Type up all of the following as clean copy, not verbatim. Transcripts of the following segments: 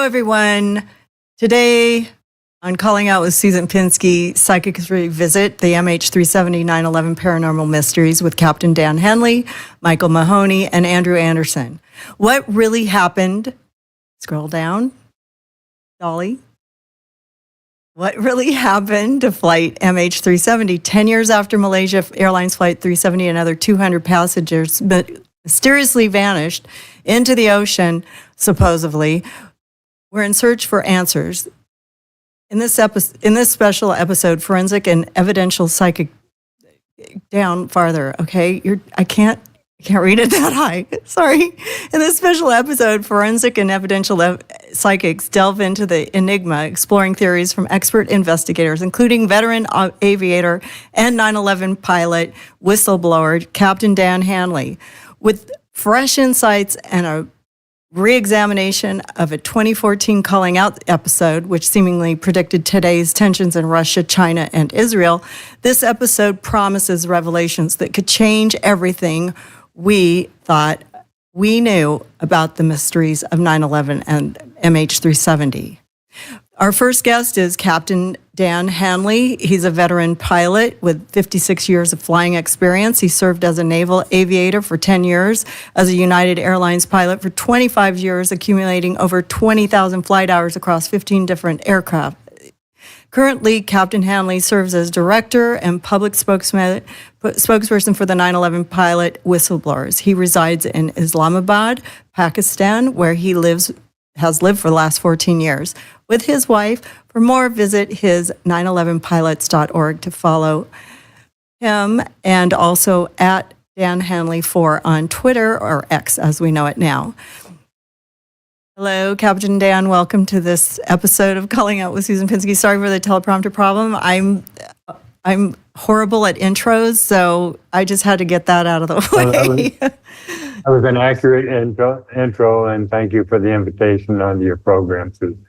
Hello, everyone. Today on Calling Out with Susan Pinsky, Psychics Revisit the MH370 9/11 Paranormal Mysteries with Captain Dan Hanley, Michael Mahoney, and Andrew Anderson. What really happened? Scroll down. Dolly. What really happened to Flight MH370 10 years after Malaysia Airlines Flight 370 and other 200 passengers mysteriously vanished into the ocean, supposedly? We're in search for answers. In this special episode, forensic and evidential psychic, down farther, okay? I can't read it that high. Sorry. In this special episode, forensic and evidential psychics delve into the enigma, exploring theories from expert investigators, including veteran aviator and 9/11 pilot whistleblower Captain Dan Hanley, with fresh insights and a reexamination of a 2014 Calling Out episode, which seemingly predicted today's tensions in Russia, China, and Israel. This episode promises revelations that could change everything we thought we knew about the mysteries of 9/11 and MH370. Our first guest is Captain Dan Hanley. He's a veteran pilot with 56 years of flying experience. He served as a naval aviator for 10 years, as a United Airlines pilot for 25 years, accumulating over 20,000 flight hours across 15 different aircraft. Currently, Captain Hanley serves as director and public spokesperson for the 9/11 pilot whistleblowers. He resides in Islamabad, Pakistan, where he has lived for the last 14 years with his wife. For more, visit his 911pilots.org to follow him, and also at Dan Hanley 4 on Twitter, or X as we know it now. Hello, Captain Dan. Welcome to this episode of Calling Out with Susan Pinsky. Sorry for the teleprompter problem. I'm horrible at intros, so I just had to get that out of the way. That was an accurate intro, and thank you for the invitation onto your program, Susan.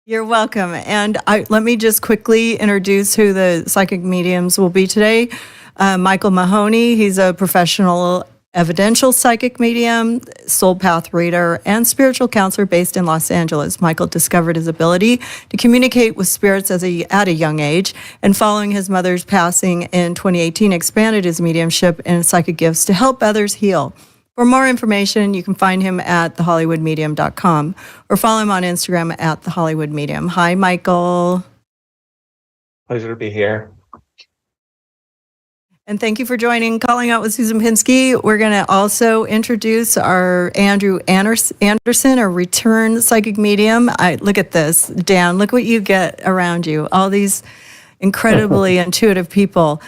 You're welcome. And let me just quickly introduce who the psychic mediums will be today. Michael Mahoney, he's a professional evidential psychic medium, soul path reader, and spiritual counselor based in Los Angeles. Michael discovered his ability to communicate with spirits at a young age, and following his mother's passing in 2018, expanded his mediumship and psychic gifts to help others heal. For more information, you can find him at thehollywoodmedium.com or follow him on Instagram at thehollywoodmedium. Hi, Michael. Pleasure to be here. And thank you for joining Calling Out with Susan Pinsky. We're going to also introduce our Andrew Anderson, a return psychic medium. Look at this, Dan. Look what you get around you. All these incredibly intuitive people.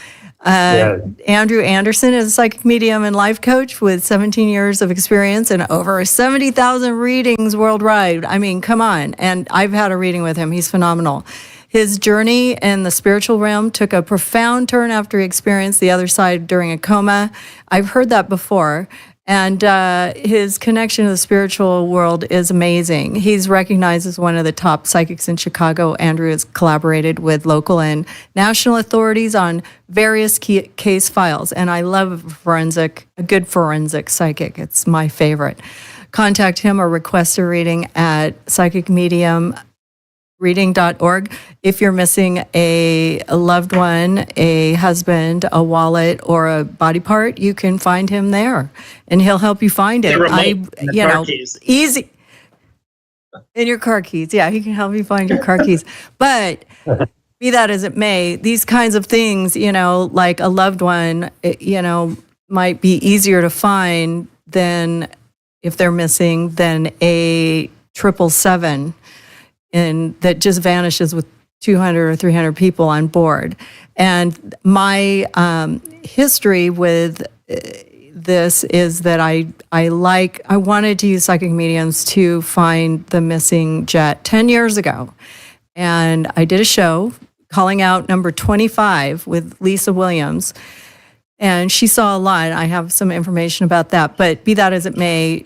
Yes. Andrew Anderson is a psychic medium and life coach with 17 years of experience and over 70,000 readings worldwide. I mean, come on. And I've had a reading with him. He's phenomenal. His journey in the spiritual realm took a profound turn after he experienced the other side during a coma. I've heard that before. And his connection to the spiritual world is amazing. He's recognized as one of the top psychics in Chicago. Andrew has collaborated with local and national authorities on various case files. And I love a good forensic psychic. It's my favorite. Contact him or request a reading at psychicmediumreading.org. If you're missing a loved one, a husband, a wallet, or a body part, you can find him there, and he'll help you find it. Easy. In your car keys. Yeah, he can help you find your car keys. But be that as it may, these kinds of things, like a loved one, might be easier to find than, if they're missing, than a 777. And that just vanishes with 200 or 300 people on board. And my history with this is that I wanted to use psychic mediums to find the missing jet 10 years ago. And I did a show, Calling Out number 25, with Lisa Williams. And she saw a lot. I have some information about that. But be that as it may,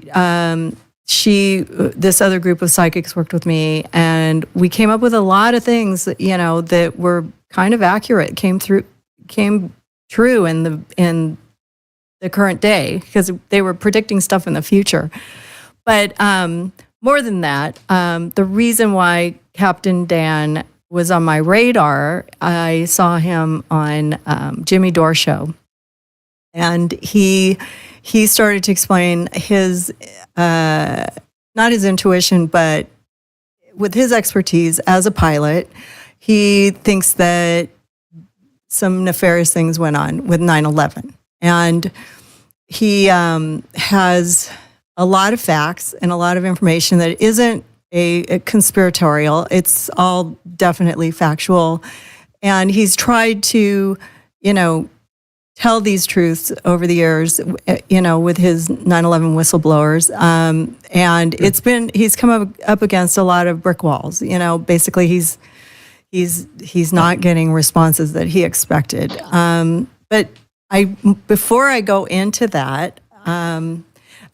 this other group of psychics worked with me, and we came up with a lot of things that, that were kind of accurate, came true in the current day, because they were predicting stuff in the future. But more than that, the reason why Captain Dan was on my radar, I saw him on Jimmy Dore show, and he started to explain his not his intuition, but with his expertise as a pilot, he thinks that some nefarious things went on with 9/11, and he has a lot of facts and a lot of information that isn't a conspiratorial. It's all definitely factual. And he's tried to, tell these truths over the years, with his 9/11 whistleblowers. And he's come up against a lot of brick walls. Basically he's not getting responses that he expected. But before I go into that,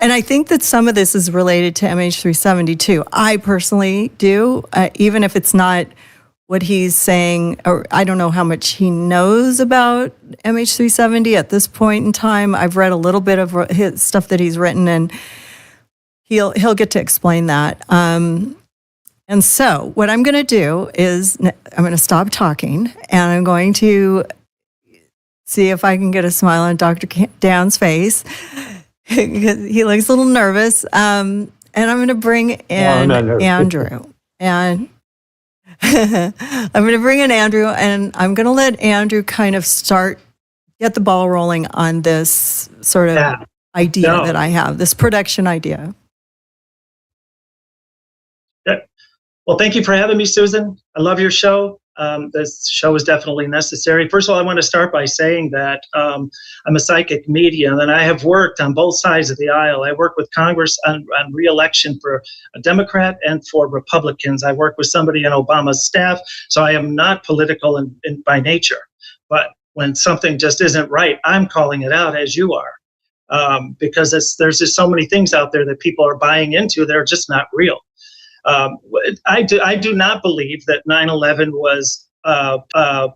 and I think that some of this is related to MH370 too. I personally do, even if it's not what he's saying, or I don't know how much he knows about MH370 at this point in time. I've read a little bit of his stuff that he's written, and he'll get to explain that. And so what I'm going to do is I'm going to stop talking, and I'm going to see if I can get a smile on Dr. Dan's face. He looks a little nervous. And I'm going to bring in Andrew. And I'm going to bring in Andrew, and I'm going to let Andrew kind of get the ball rolling on this sort of idea that I have, this production idea. Well, thank you for having me, Susan. I love your show. This show is definitely necessary. First of all, I want to start by saying that I'm a psychic medium, and I have worked on both sides of the aisle. I work with Congress on re-election for a Democrat and for Republicans. I work with somebody in Obama's staff, so I am not political by nature. But when something just isn't right, I'm calling it out, as you are, because there's just so many things out there that people are buying into that are just not real. I do not believe that 9/11 was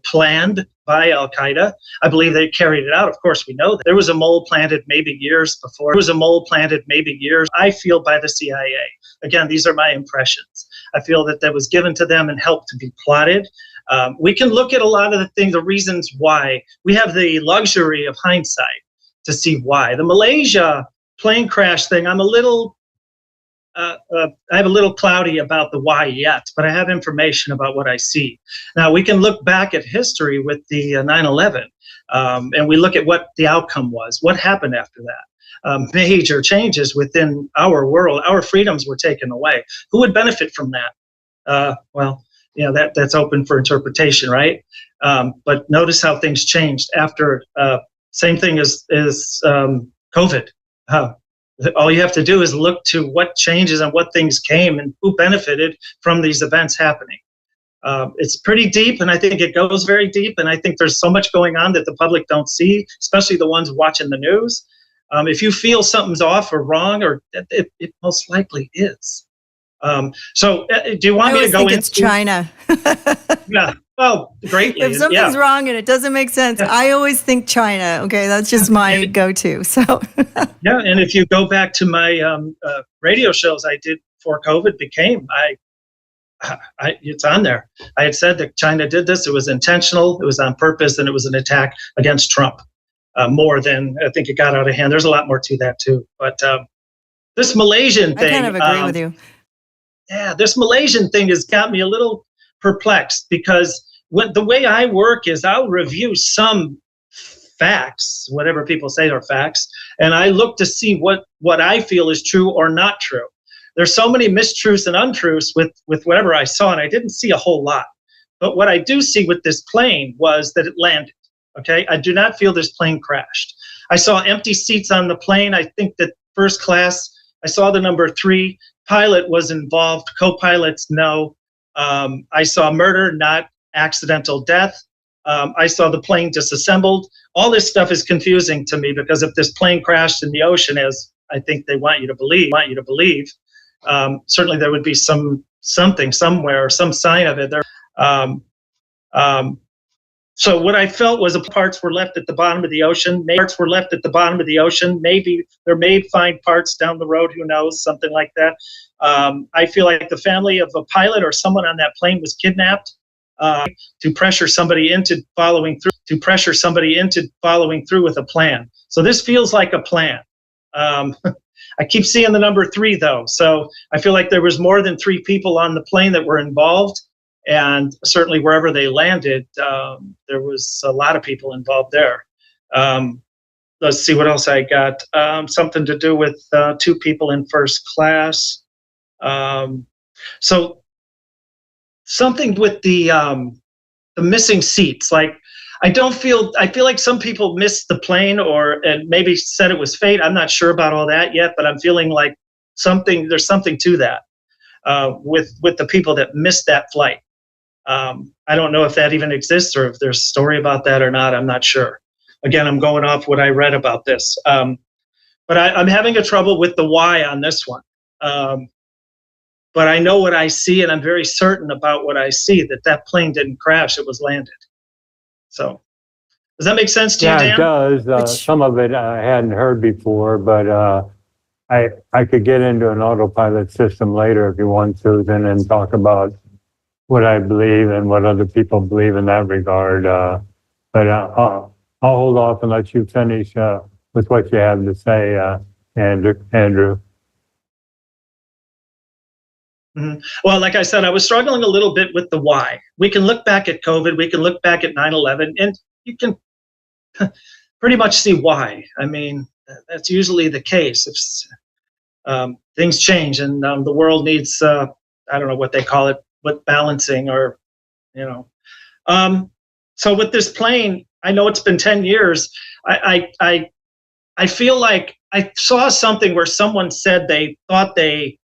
planned by Al Qaeda. I believe they carried it out. Of course, we know that there was a mole planted maybe years before. I feel by the CIA. Again, these are my impressions. I feel that was given to them and helped to be plotted. We can look at a lot of the things, the reasons why. We have the luxury of hindsight to see why. The Malaysia plane crash thing, I'm a little cloudy about the why yet, but I have information about what I see. Now, we can look back at history with the 9/11, and we look at what the outcome was. What happened after that? Major changes within our world. Our freedoms were taken away. Who would benefit from that? That's open for interpretation, right? But notice how things changed after. Same thing as COVID. All you have to do is look to what changes and what things came and who benefited from these events happening. It's pretty deep, and I think it goes very deep, and I think there's so much going on that the public don't see, especially the ones watching the news. If you feel something's off or wrong, or it most likely is. Do you want me to go into? It's China. Yeah. Oh, greatly. If something's wrong and it doesn't make sense, I always think China. Okay, that's just my go-to. So. Yeah, and if you go back to my radio shows I did before COVID became, it's on there. I had said that China did this. It was intentional. It was on purpose, and it was an attack against Trump. More than I think it got out of hand. There's a lot more to that too. But this Malaysian thing. I kind of agree with you. Yeah, this Malaysian thing has got me a little perplexed, because the way I work is I'll review some facts, whatever people say are facts, and I look to see what I feel is true or not true. There's so many mistruths and untruths with whatever I saw, and I didn't see a whole lot. But what I do see with this plane was that it landed. Okay, I do not feel this plane crashed. I saw empty seats on the plane. I think that first class, I saw the number 3. Pilot was involved. Co-pilots, no. I saw murder, not accidental death. I saw the plane disassembled. All this stuff is confusing to me, because if this plane crashed in the ocean, as I think they want you to believe, certainly there would be something somewhere, some sign of it there. So what I felt was the parts were left at the bottom of the ocean. Maybe there may find parts down the road. Who knows? Something like that. I feel like the family of a pilot or someone on that plane was kidnapped to pressure somebody into following through with a plan. So this feels like a plan. I keep seeing the number 3 though, so I feel like there was more than 3 people on the plane that were involved, and certainly wherever they landed, there was a lot of people involved there. Let's see what else I got. Something to do with 2 people in first class. So something with the missing seats. Like I feel like some people missed the plane and maybe said it was fate. I'm not sure about all that yet, but I'm feeling like there's something to that with the people that missed that flight. I don't know if that even exists or if there's a story about that or not. I'm not sure. Again, I'm going off what I read about this. But I'm having a trouble with the why on this one. But I know what I see, and I'm very certain about what I see, that plane didn't crash, it was landed. So does that make sense to you, Dan? Yeah, it does. Some of it I hadn't heard before, but I could get into an autopilot system later if you want, Susan, and talk about what I believe and what other people believe in that regard. But I'll hold off and let you finish with what you have to say, Andrew. Mm-hmm. Well, like I said, I was struggling a little bit with the why. We can look back at COVID, we can look back at 9/11, and you can pretty much see why. I mean, that's usually the case. If things change and the world needs, I don't know what they call it, what balancing or, So with this plane, I know it's been 10 years. I feel like I saw something where someone said they thought they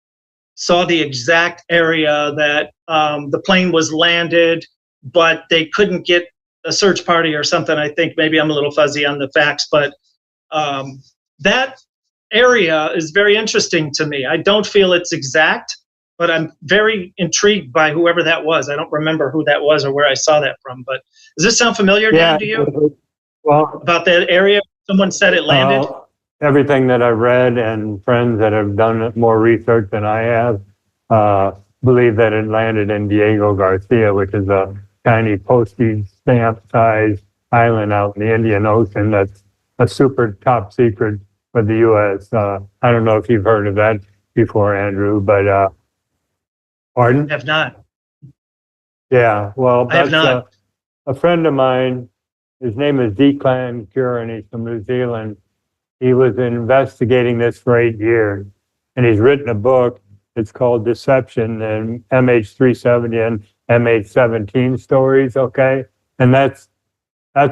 saw the exact area that the plane was landed, but they couldn't get a search party or something. I think maybe I'm a little fuzzy on the facts, but that area is very interesting to me. I don't feel it's exact, but I'm very intrigued by whoever that was. I don't remember who that was or where I saw that from, but does this sound familiar, Dan, to you? Well, About that area? Someone said it landed? Everything that I've read and friends that have done more research than I have believe that it landed in Diego Garcia, which is a tiny postage stamp sized island out in the Indian Ocean that's a super top secret for the U.S. I don't know if you've heard of that before, Andrew, but pardon? I have not. Yeah, well, I have that's not. a friend of mine. His name is Declan Curran. He's from New Zealand. He was investigating this for 8 years, and he's written a book. It's called Deception and MH370 and MH17 stories. Okay, and that's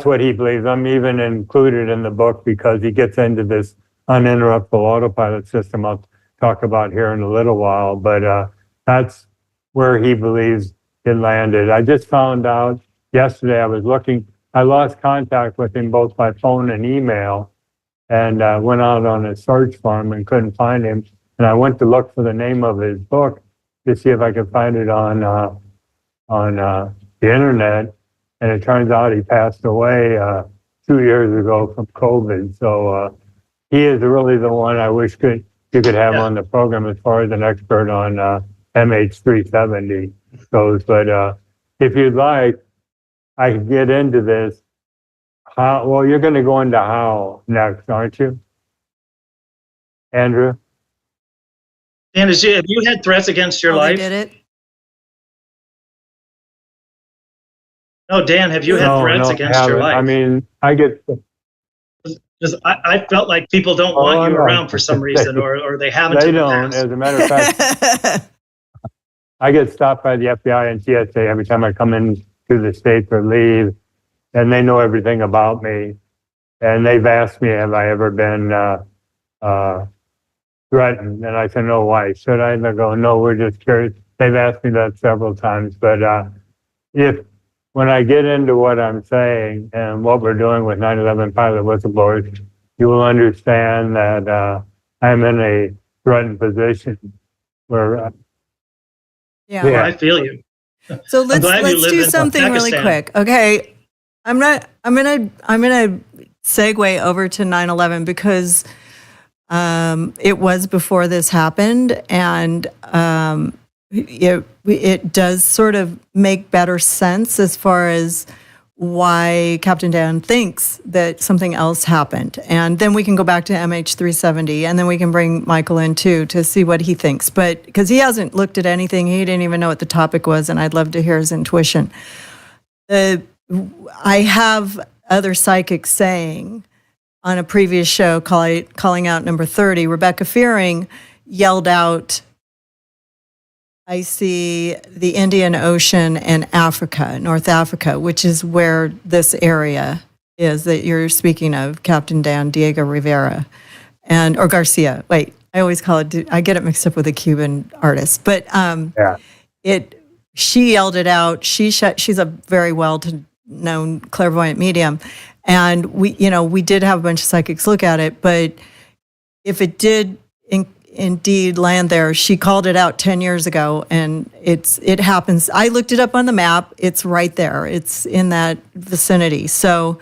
what he believes. I'm even included in the book because he gets into this uninterruptible autopilot system I'll talk about here in a little while. But that's where he believes it landed. I just found out yesterday. I was looking. I lost contact with him both by phone and email, and went out on a search for him and couldn't find him. And I went to look for the name of his book to see if I could find it on the internet. And it turns out he passed away 2 years ago from COVID. So he is really the one I wish you could have on the program as far as an expert on MH370 goes. But if you'd like, I could get into this. Well, you're going to go into how next, aren't you, Andrew? Dan, have you had threats against your life? They did it. No, Dan, have you had threats against your life? I mean, I get... Because I felt like people don't want you around for some reason, or they haven't. They don't. As a matter of fact, I get stopped by the FBI and TSA every time I come in to the States or leave, and they know everything about me. And they've asked me, have I ever been threatened? And I said, no, why should I? And they go, no, we're just curious. They've asked me that several times. But when I get into what I'm saying and what we're doing with 9/11 pilot whistleblowers, you will understand that I'm in a threatened position where... Yeah, I feel you. So let's do something really quick. Okay. I'm gonna segue over to 9/11 because It was before this happened, and it does sort of make better sense as far as why Captain Dan thinks that something else happened. And then we can go back to MH370, and then we can bring Michael in too to see what he thinks. But because he hasn't looked at anything, he didn't even know what the topic was, and I'd love to hear his intuition. I have other psychics saying on a previous show, calling out number 30, Rebecca Fearing yelled out, I see the Indian Ocean and Africa, North Africa, which is where this area is that you're speaking of, Captain Dan Diego Rivera, or Garcia. Wait, I always call it, I get it mixed up with a Cuban artist. But she yelled it out. She's a very well-known clairvoyant medium. And we did have a bunch of psychics look at it, but if it did indeed land there, she called it out 10 years ago, and it happens. I looked it up on the map. It's right there. It's in that vicinity. So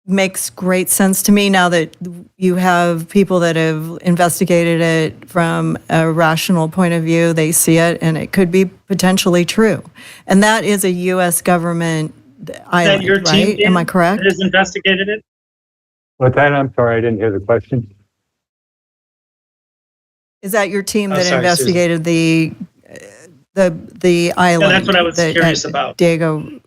makes great sense to me now that you have people that have investigated it from a rational point of view. They see it, and it could be potentially true. And that is a U.S. government island, your team, right? Am I correct? That has investigated it? What's that? I'm sorry, I didn't hear the question. Is that your team that sorry, investigated the island? Yeah, that's what I was curious about. Diego.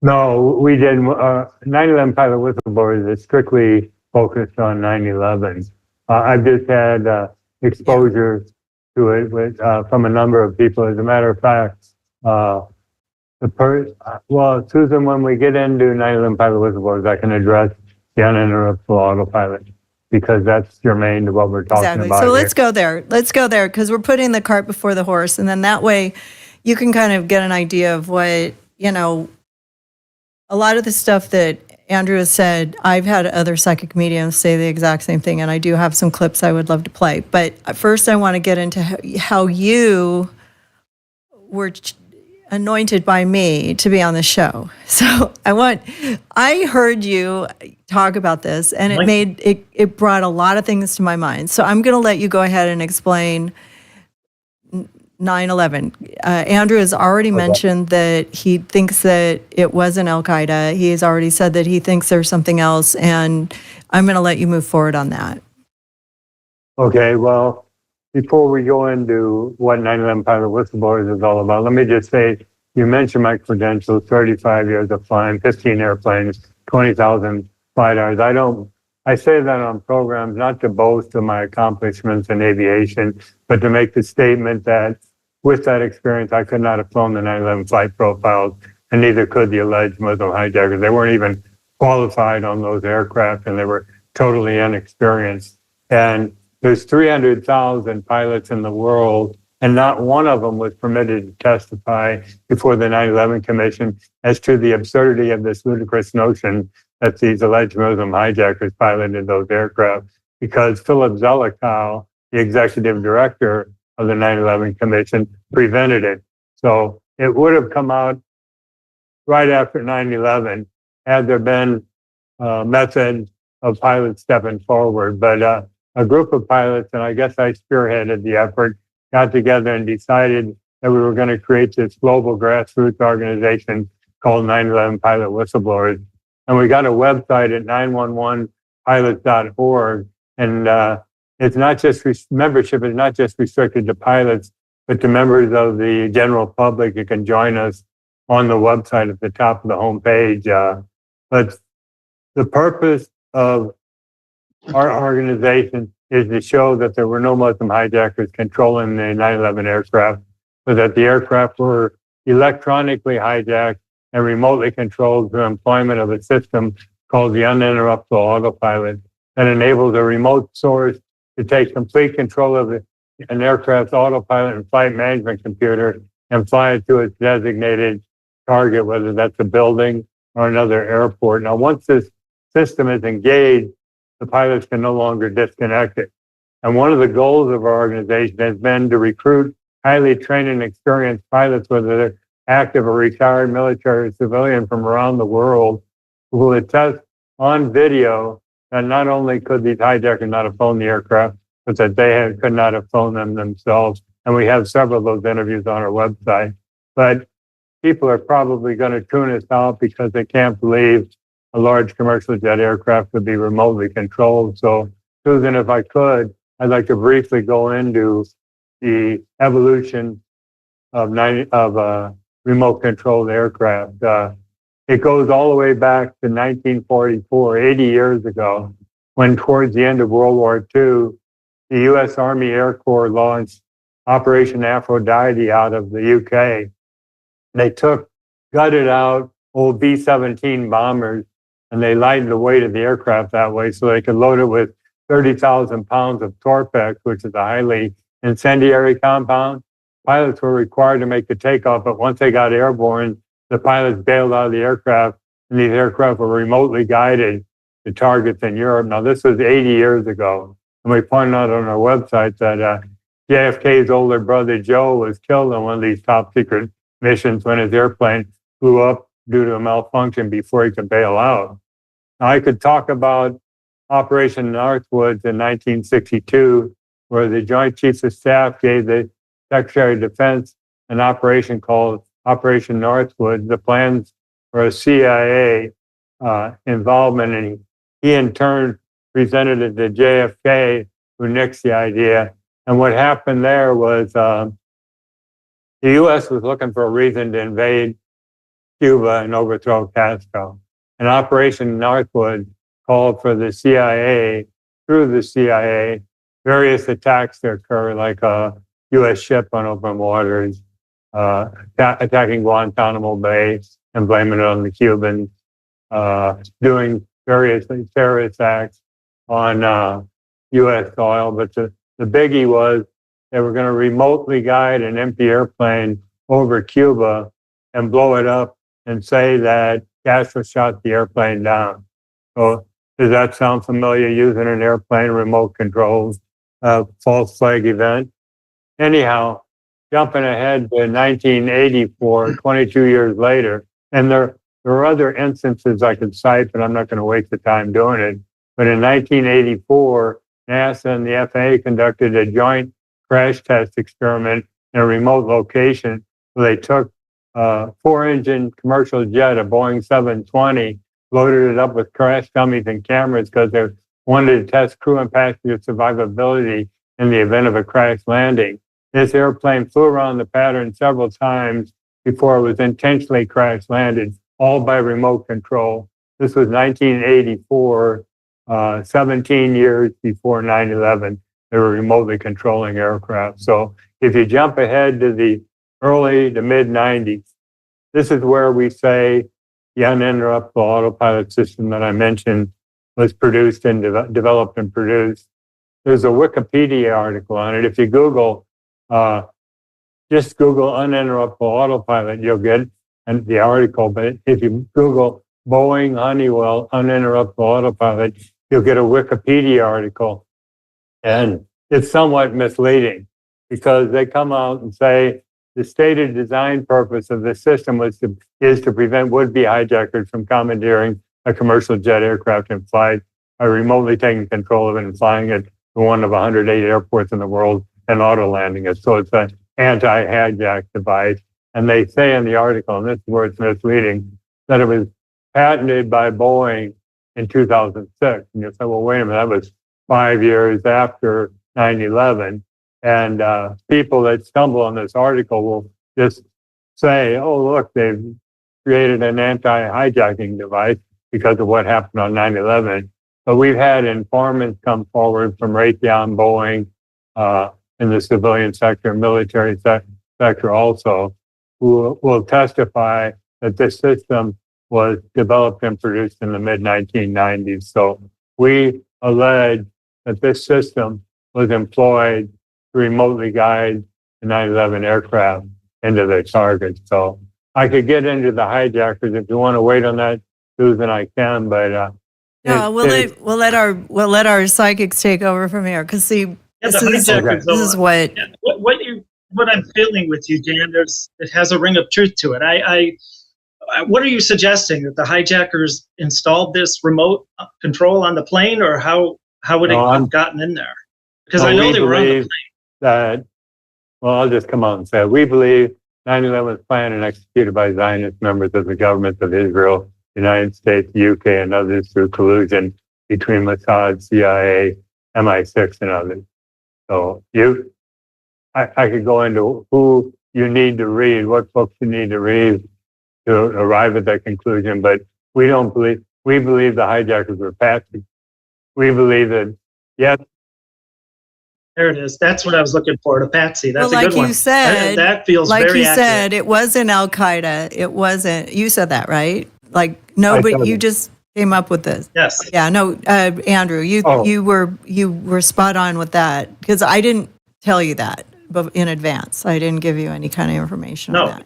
No, we didn't. 9/11 pilot whistleblowers is strictly focused on 9/11. I've just had exposure to it from a number of people. As a matter of fact, Susan, when we get into 9/11 pilot whistleblowers, I can address the uninterruptible autopilot, because that's germane to what we're talking about. So let's go there. Let's go there, because we're putting the cart before the horse, and then that way you can kind of get an idea of what, a lot of the stuff that Andrew has said. I've had other psychic mediums say the exact same thing, and I do have some clips I would love to play. But first I want to get into how you were anointed by me to be on the show. So I heard you talk about this, and it brought a lot of things to my mind. So I'm going to let you go ahead and explain 9/11. Andrew has already mentioned that he thinks that it wasn't Al-Qaeda. He has already said that he thinks there's something else, and I'm going to let you move forward on that. Okay, well, before we go into what 9/11 pilot whistleblowers is all about, let me just say, you mentioned my credentials: 35 years of flying, 15 airplanes, 20,000 flight hours. I say that on programs not to boast of my accomplishments in aviation, but to make the statement that with that experience, I could not have flown the 9/11 flight profiles, and neither could the alleged Muslim hijackers. They weren't even qualified on those aircraft, and they were totally inexperienced. And there's 300,000 pilots in the world, and not one of them was permitted to testify before the 9/11 Commission as to the absurdity of this ludicrous notion that these alleged Muslim hijackers piloted those aircraft, because Philip Zelikow, the executive director of the 9/11 Commission, prevented it. So it would have come out right after 9/11 had there been a method of pilots stepping forward. But a group of pilots, and I guess I spearheaded the effort, got together and decided that we were going to create this global grassroots organization called 9/11 Pilot Whistleblowers. And we got a website at 911pilots.org. And it's not just, membership is not just restricted to pilots, but to members of the general public. You can join us on the website at the top of the homepage. But the purpose of our organization is to show that there were no Muslim hijackers controlling the 9/11 aircraft, but that the aircraft were electronically hijacked and remotely controlled through employment of a system called the uninterruptible autopilot that enables a remote source to take complete control of an aircraft's autopilot and flight management computer and fly it to its designated target, whether that's a building or another airport. Now, once this system is engaged, the pilots can no longer disconnect it. And one of the goals of our organization has been to recruit highly trained and experienced pilots, whether they're active or retired military or civilian, from around the world, who will attest on video that not only could these hijackers not have flown the aircraft, but that could not have flown them themselves. And we have several of those interviews on our website. But people are probably going to tune us out because they can't believe a large commercial jet aircraft could be remotely controlled. So, Susan, if I could, I'd like to briefly go into the evolution of remote controlled aircraft. It goes all the way back to 1944, 80 years ago, when towards the end of World War II, the U.S. Army Air Corps launched Operation Aphrodite out of the UK. They gutted out old B-17 bombers, and they lightened the weight of the aircraft that way so they could load it with 30,000 pounds of Torpex, which is a highly incendiary compound. Pilots were required to make the takeoff, but once they got airborne, the pilots bailed out of the aircraft, and these aircraft were remotely guided to targets in Europe. Now, this was 80 years ago, and we pointed out on our website that JFK's older brother, Joe, was killed on one of these top secret missions when his airplane blew up due to a malfunction before he could bail out. Now, I could talk about Operation Northwoods in 1962, where the Joint Chiefs of Staff gave the Secretary of Defense an operation called Operation Northwoods. The plans for a CIA involvement, and he in turn presented it to JFK, who nixed the idea. And what happened there was the U.S. was looking for a reason to invade Cuba and overthrow Castro. And Operation Northwoods called for the CIA, through the CIA, various attacks to occur, like a U.S. ship on open waters, attacking Guantanamo Bay and blaming it on the Cubans, doing various terrorist acts on U.S. soil. But the biggie was they were going to remotely guide an empty airplane over Cuba and blow it up and say that Castro shot the airplane down. So does that sound familiar, using an airplane remote controls false flag event? Anyhow, jumping ahead to 1984, 22 years later, and there are other instances I could cite, but I'm not going to waste the time doing it. But in 1984, NASA and the FAA conducted a joint crash test experiment in a remote location where they took a 4-engine commercial jet, a Boeing 720, loaded it up with crash dummies and cameras because they wanted to test crew and passenger survivability in the event of a crash landing. This airplane flew around the pattern several times before it was intentionally crash landed, all by remote control. This was 1984, 17 years before 9/11. They were remotely controlling aircraft. So if you jump ahead to the early to mid 90s, this is where we say the uninterruptible autopilot system that I mentioned was produced and developed and produced. There's a Wikipedia article on it. If you Google, just Google uninterruptible autopilot, you'll get the article. But if you Google Boeing Honeywell uninterruptible autopilot, you'll get a Wikipedia article. And it's somewhat misleading because they come out and say the stated design purpose of the system is to prevent would-be hijackers from commandeering a commercial jet aircraft in flight by remotely taking control of it and flying it to one of 108 airports in the world and auto-landing it. So it's an anti-hijack device. And they say in the article, and this is where it's misleading, that it was patented by Boeing in 2006. And you say, well, wait a minute, that was 5 years after 9/11. And people that stumble on this article will just say, oh, look, they've created an anti-hijacking device because of what happened on 9/11. But we've had informants come forward from Raytheon, Boeing, in the civilian sector, military sector also, who will testify that this system was developed and produced in the mid-1990s. So we allege that this system was employed to remotely guide the 9/11 aircraft into their targets. So I could get into the hijackers. If you want to wait on that, Susan, I can, but we'll let our psychics take over from here. Because see, this is what what I'm feeling with you, Dan. It has a ring of truth to it. what are you suggesting? That the hijackers installed this remote control on the plane, or how would it have gotten in there? Because I know they were on the plane. That, well, I'll just come out and say it. We believe 9/11 was planned and executed by Zionist members of the governments of Israel, United States, UK, and others through collusion between Mossad, CIA, MI6, and others. So I could go into who you need to read, what books you need to read to arrive at that conclusion, but we believe the hijackers were patsy. We believe that, yes. There it is. That's what I was looking for, the patsy. That's well, a good one. Like you said, that feels like very you accurate. said, it wasn't Al Qaeda. It wasn't. You said that, right? Like nobody. You just came up with this. Yes. Yeah. No, Andrew, you were spot on with that because I didn't tell you that, but in advance, I didn't give you any kind of information on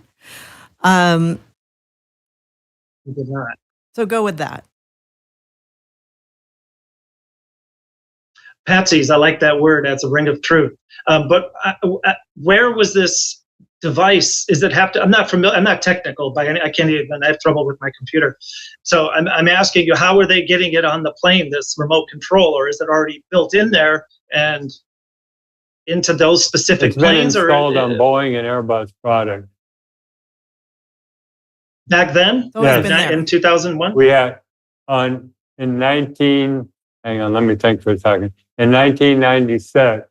that. You did not. So go with that. Patsies, I like that word. That's a ring of truth. But where was this device? Is it have to? I'm not familiar. I'm not technical by any. I can't even. I have trouble with my computer. So I'm asking you, how are they getting it on the plane? This remote control, or is it already built in there and into those specific planes? It's been installed on Boeing and Airbus products. Back then, in 2001, we had in 19. Hang on, let me think for a second. In 1996,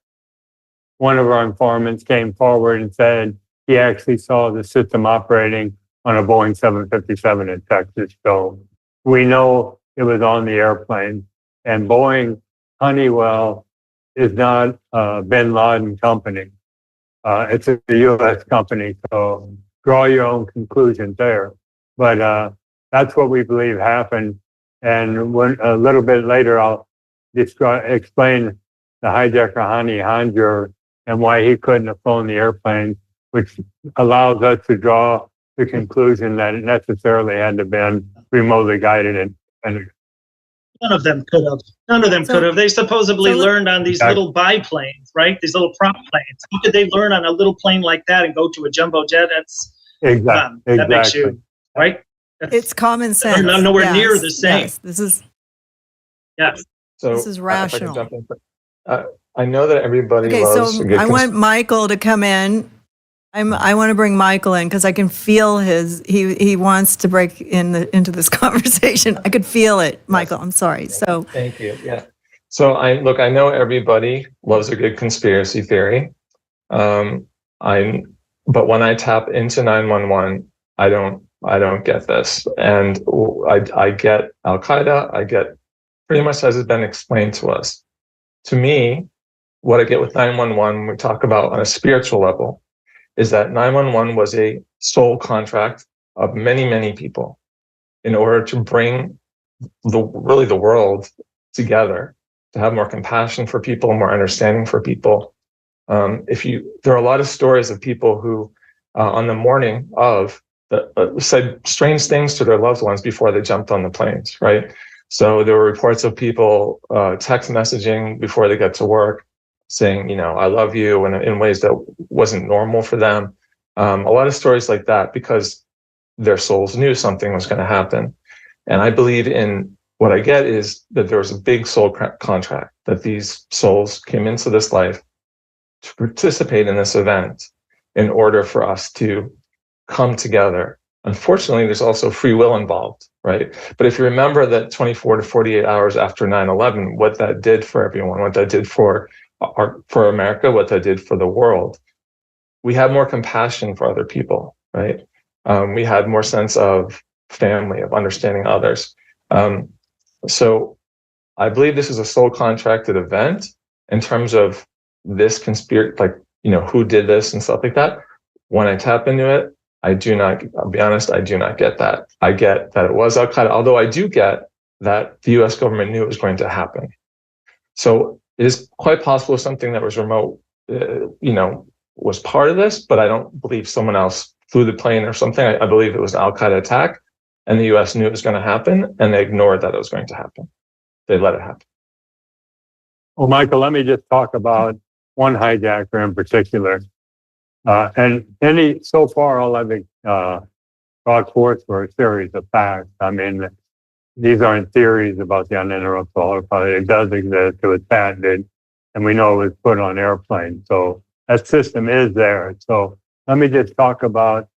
one of our informants came forward and said he actually saw the system operating on a Boeing 757 in Texas. So we know it was on the airplane. And Boeing, Honeywell is not a bin Laden company. It's a U.S. company. So draw your own conclusions there. But that's what we believe happened. And when a little bit later, I'll explain the hijacker Hani Hanjur and why he couldn't have flown the airplane, which allows us to draw the conclusion that it necessarily had to have been remotely guided. And none of them could have. None of them could have. They supposedly learned on these little biplanes, right? These little prop planes. How could they learn on a little plane like that and go to a jumbo jet? That's exactly. That makes you right. It's common sense. Nowhere near the same. Yes, this is. Yes. So this is rational. If I can jump in. I know that everybody loves. Okay, so I want Michael to come in. I want to bring Michael in because I can feel he wants to break into this conversation. I could feel it, Michael. I'm sorry. So thank you. Yeah. So I know everybody loves a good conspiracy theory. But when I tap into 911, I don't get this, and I get Al Qaeda. I get pretty much as it's been explained to us. To me, what I get with 911, when we talk about on a spiritual level, is that 911 was a soul contract of many, many people in order to bring the world together, to have more compassion for people, more understanding for people. There are a lot of stories of people who, on the morning of, said strange things to their loved ones before they jumped on the planes, right? So there were reports of people text messaging before they got to work, saying, I love you, and in ways that wasn't normal for them. A lot of stories like that because their souls knew something was going to happen. And I believe in what I get is that there was a big soul contract, that these souls came into this life to participate in this event in order for us to come together. Unfortunately, there's also free will involved, right? But if you remember that 24 to 48 hours after 9/11, what that did for everyone, what that did for America, what that did for the world, we had more compassion for other people, right? We had more sense of family, of understanding others. So I believe this is a soul contracted event in terms of this conspiracy, who did this and stuff like that. When I tap into it, I'll be honest, I do not get that. I get that it was Al Qaeda, although I do get that the US government knew it was going to happen. So it is quite possible something that was remote, was part of this, but I don't believe someone else flew the plane or something. I believe it was an Al Qaeda attack, and the US knew it was going to happen, and they ignored that it was going to happen. They let it happen. Well, Michael, let me just talk about one hijacker in particular. And so far, all I've brought forth were a series of facts. I mean, these aren't theories about the uninterruptible autopilot. It does exist. It was patented, and we know it was put on airplanes. So that system is there. So let me just talk about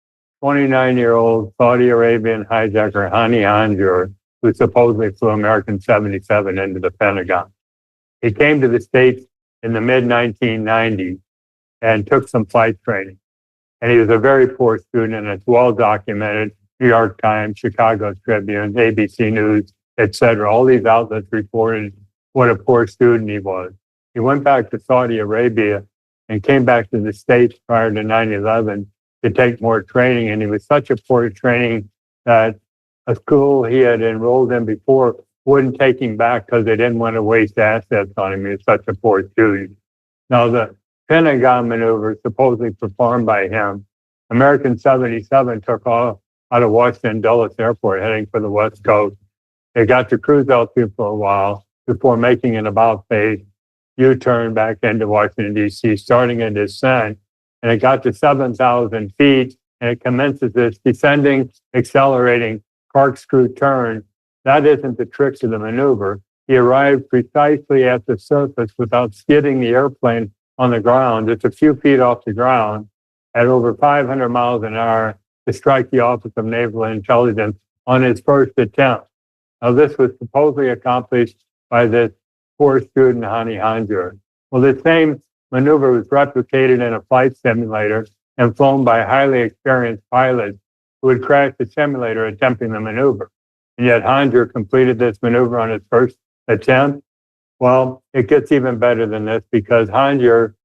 29-year-old Saudi Arabian hijacker Hani Hanjour, who supposedly flew American 77 into the Pentagon. He came to the States in the mid-1990s and took some flight training. And he was a very poor student, and it's well documented. New York Times, Chicago Tribune, ABC News, etc. All these outlets reported what a poor student he was. He went back to Saudi Arabia and came back to the States prior to 9/11 to take more training. And he was such a poor training that a school he had enrolled in before wouldn't take him back because they didn't want to waste assets on him. He was such a poor student. Now, the Pentagon maneuver supposedly performed by him, American 77 took off out of Washington Dulles Airport heading for the West Coast. They got to cruise altitude for a while before making an about-face U-turn back into Washington, D.C., starting a descent. And it got to 7,000 feet, and it commences this descending, accelerating corkscrew turn. That isn't the trick to the maneuver. He arrived precisely at the surface without skidding the airplane on the ground, just a few feet off the ground, at over 500 miles an hour to strike the Office of Naval Intelligence on his first attempt. Now, this was supposedly accomplished by this poor student, Hani Hanjour. Well, the same maneuver was replicated in a flight simulator and flown by highly experienced pilots who had crashed the simulator attempting the maneuver. And yet Hanjour completed this maneuver on his first attempt. Well, it gets even better than this because Hanjour,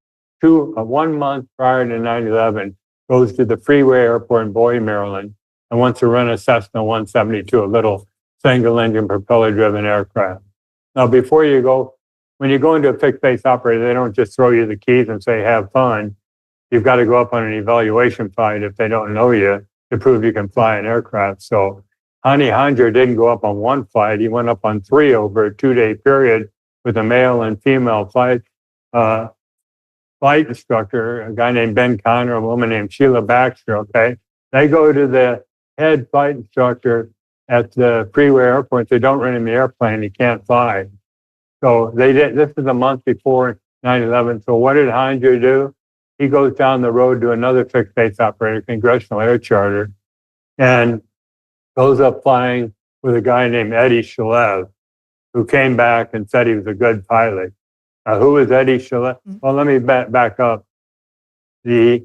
1 month prior to 9/11, goes to the Freeway Airport in Bowie, Maryland, and wants to run a Cessna 172, a little single-engine propeller-driven aircraft. Now, before you go, when you go into a fixed-base operator, they don't just throw you the keys and say, have fun. You've got to go up on an evaluation flight if they don't know you to prove you can fly an aircraft. So Hani Hanjour didn't go up on one flight. He went up on 3 over a 2-day period with a male and female flight instructor, a guy named Ben Conner, a woman named Sheila Baxter, okay? They go to the head flight instructor at the Freeway Airport. They don't run him the airplane. He can't fly. So they did. This is a month before 9/11. So what did Hanjour do? He goes down the road to another fixed base operator, Congressional Air Charter, and goes up flying with a guy named Eddie Shalev, who came back and said he was a good pilot. Who was Eddie Shalev? Well, let me back up. The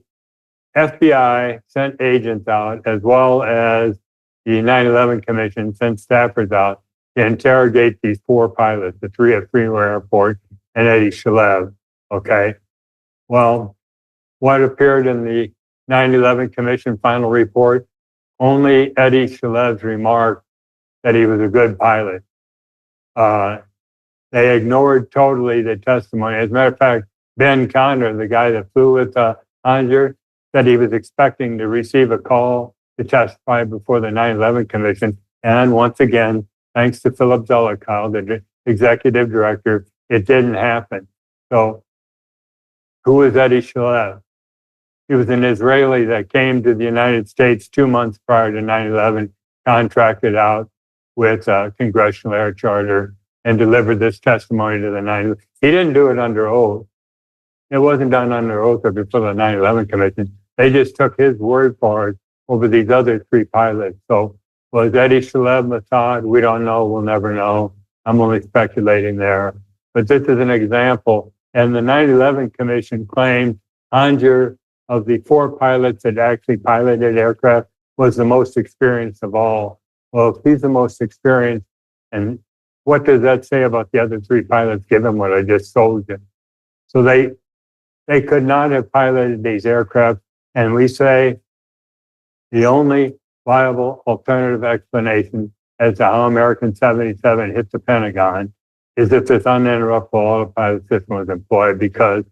FBI sent agents out, as well as the 9/11 Commission sent staffers out to interrogate these 4 pilots, the 3 at Freeway Airport and Eddie Shalev. Okay. Well, what appeared in the 9/11 Commission final report? Only Eddie Shalev's remark that he was a good pilot. They ignored totally the testimony. As a matter of fact, Ben Conner, the guy that flew with Hanjour, said he was expecting to receive a call to testify before the 9/11 Commission. And once again, thanks to Philip Zelikow, the executive director, it didn't happen. So who was Eddie Shalev? He was an Israeli that came to the United States 2 months prior to 9/11, contracted out with Congressional Air Charter, and delivered this testimony to the 9/11. He didn't do it under oath. It wasn't done under oath or before the 9/11 Commission. They just took his word for it over these other 3 pilots. So was Eddie Shalev Mossad? We don't know. We'll never know. I'm only speculating there. But this is an example. And the 9/11 Commission claimed Hanjour, of the 4 pilots that actually piloted aircraft, was the most experienced of all. Well, if he's the most experienced, and what does that say about the other 3 pilots, given what I just told you? So they could not have piloted these aircraft. And we say the only viable alternative explanation as to how American 77 hit the Pentagon is if this uninterruptible autopilot system was employed, because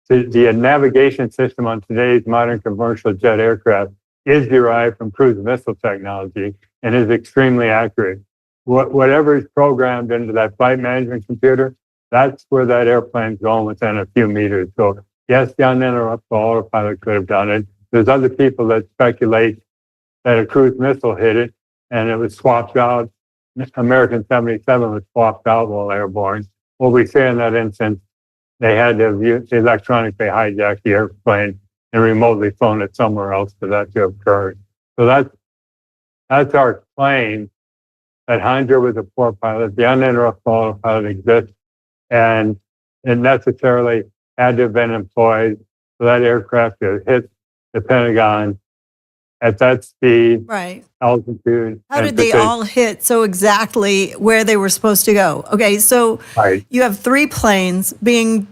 the navigation system on today's modern commercial jet aircraft is derived from cruise missile technology and is extremely accurate. Whatever is programmed into that flight management computer, that's where that airplane's going within a few meters. So yes, the uninterruptible autopilot could have done it. There's other people that speculate that a cruise missile hit it, and it was swapped out. American 77 was swapped out while airborne. What we say in that instance, they had to have electronically hijacked the airplane and remotely flown it somewhere else for that to occur. So that's our claim, that Hydra was a poor pilot. The uninterruptible autopilot exists, and it necessarily had to have been employed for that aircraft to hit the Pentagon at that speed, Right. altitude. How did they all hit so exactly where they were supposed to go? Okay, so Right. you have 3 planes being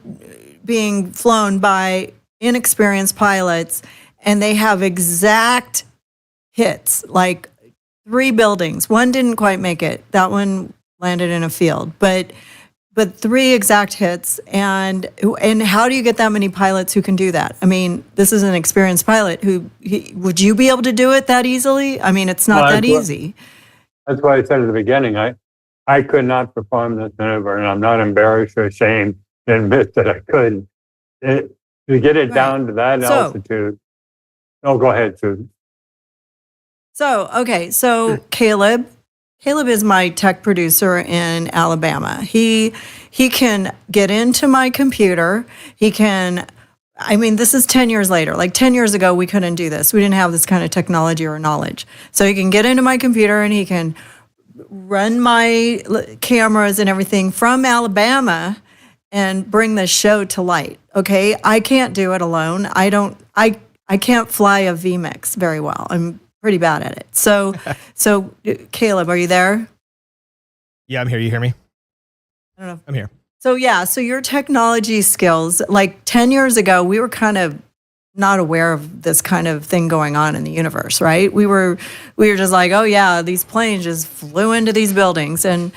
flown by inexperienced pilots, and they have exact hits, like 3 buildings. One didn't quite make it. That one landed in a field, but 3 exact hits. And how do you get that many pilots who can do that? I mean, this is an experienced pilot would you be able to do it that easily? I mean, it's not that easy. That's why I said at the beginning, I could not perform this maneuver, and I'm not embarrassed or ashamed to admit that I couldn't. To get it down to that altitude. Oh, go ahead, Susan. So Kaleb is my tech producer in Alabama. He can get into my computer. This is 10 years later. Like 10 years ago, we couldn't do this. We didn't have this kind of technology or knowledge. So he can get into my computer and he can run my cameras and everything from Alabama and bring the show to light. Okay, I can't do it alone. I can't fly a VMix very well. I'm pretty bad at it. So Kaleb, are you there? Yeah, I'm here. You hear me? I don't know. I'm here. So your technology skills, like 10 years ago, we were kind of not aware of this kind of thing going on in the universe, right? We were just like, oh yeah, these planes just flew into these buildings. And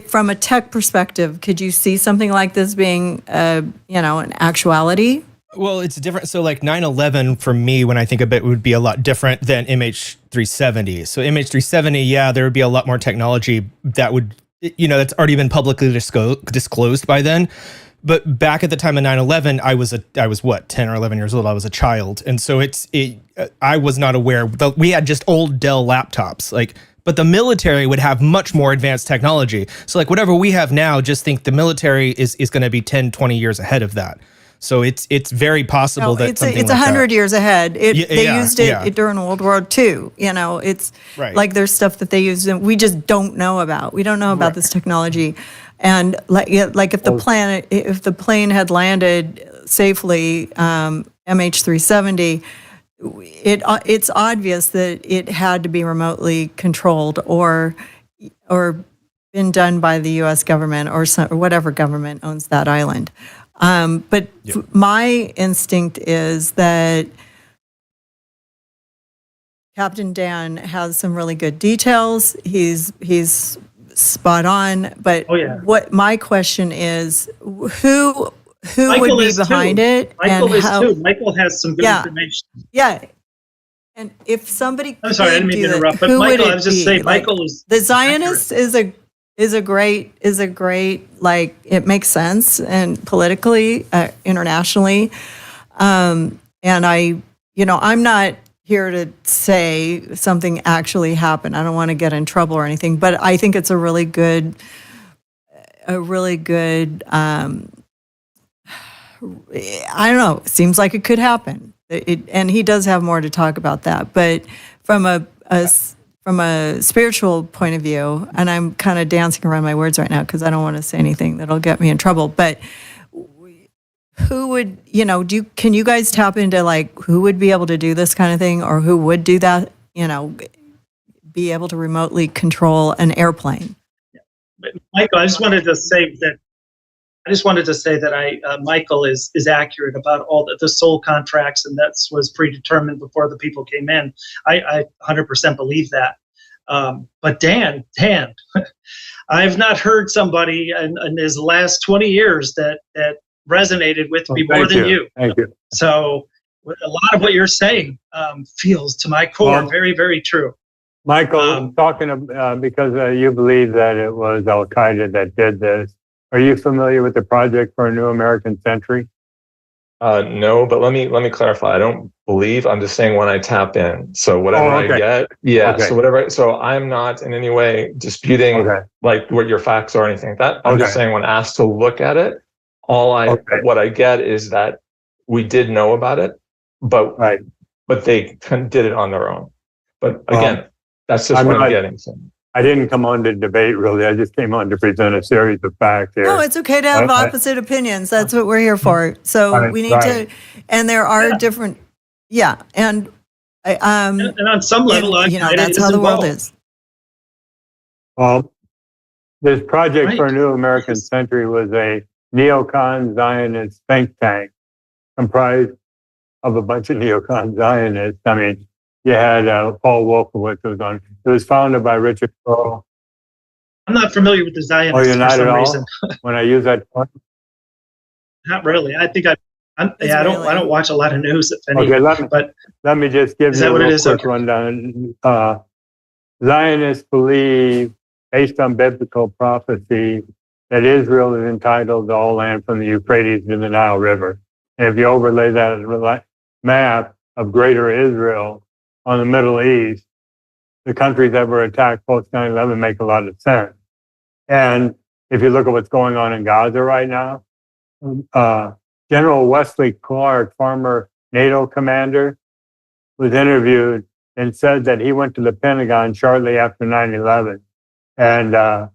from a tech perspective, could you see something like this being, an actuality? Well, it's different. So like 9/11 for me, when I think of it, would be a lot different than MH370. So MH370, yeah, there would be a lot more technology that would, that's already been publicly disclosed by then. But back at the time of 9/11, I was what, 10 or 11 years old. I was a child. And so I was not aware. We had just old Dell laptops, but the military would have much more advanced technology. So like whatever we have now, just think the military is going to be 10, 20 years ahead of that. So it's very possible that it's 100 years ahead. They used it yeah. during World War II. It's right. Like there's stuff that they use and we just don't know about. We don't know about this technology. And like if the plane had landed safely, MH370, it's obvious that it had to be remotely controlled or been done by the U.S. government or whatever government owns that island. But my instinct is that Captain Dan has some really good details. He's spot on. But what my question is, who Michael would be behind it? Michael is too. Michael has some good information. Yeah. And if somebody, I'm sorry, I didn't mean to interrupt. But Michael, I was just saying, Michael is the Zionist is a great it makes sense and politically, internationally. And I'm not here to say something actually happened. I don't want to get in trouble or anything, but I think it's a really good, I don't know, it seems like it could happen. And he does have more to talk about that, but from a spiritual point of view, and I'm kind of dancing around my words right now because I don't want to say anything that'll get me in trouble, but who would, can you guys tap into who would be able to do this kind of thing or who would do that, be able to remotely control an airplane? But Michael, I just wanted to say that Michael is accurate about all the soul contracts, and that was predetermined before the people came in. I 100% believe that. But Dan, I've not heard somebody in his last 20 years that resonated with me more than you. Thank you. So a lot of what you're saying feels to my core very, very true. Michael, talking because you believe that it was Al Qaeda that did this. Are you familiar with the Project for a New American Century? No, but let me clarify. I don't believe. I'm just saying when I tap in. So whatever Oh, okay. I get, yeah. Okay. So whatever. So I'm not in any way disputing Okay. like what your facts are or anything like that. I'm just Okay. saying when asked to look at it, Okay. what I get is that we did know about it, but Right. they did it on their own. But again, that's just I'm what I'm not- getting. So. I didn't come on to debate, really. I just came on to present a series of facts here. No, it's okay to have opposite opinions. That's what we're here for. So we need to, and there are different, and And on some level, that's how the world is. Well, this Project Right. for a New American Century was a neocon Zionist think tank comprised of a bunch of neocon Zionists. I mean, you had Paul Wolfowitz was on. It was founded by Richard Crowe. I'm not familiar with the Zionists Oh, you're not for some at all? reason. When I use that term? Not really. I think I don't watch a lot of news, if any. Okay, but let me just give is you that a what it real is? quick Okay. rundown. Zionists believe, based on biblical prophecy, that Israel is entitled to all land from the Euphrates to the Nile River. And if you overlay that map of greater Israel on the Middle East, the countries that were attacked post 9/11 make a lot of sense. And if you look at what's going on in Gaza right now, General Wesley Clark, former NATO commander, was interviewed and said that he went to the Pentagon shortly after 9/11. And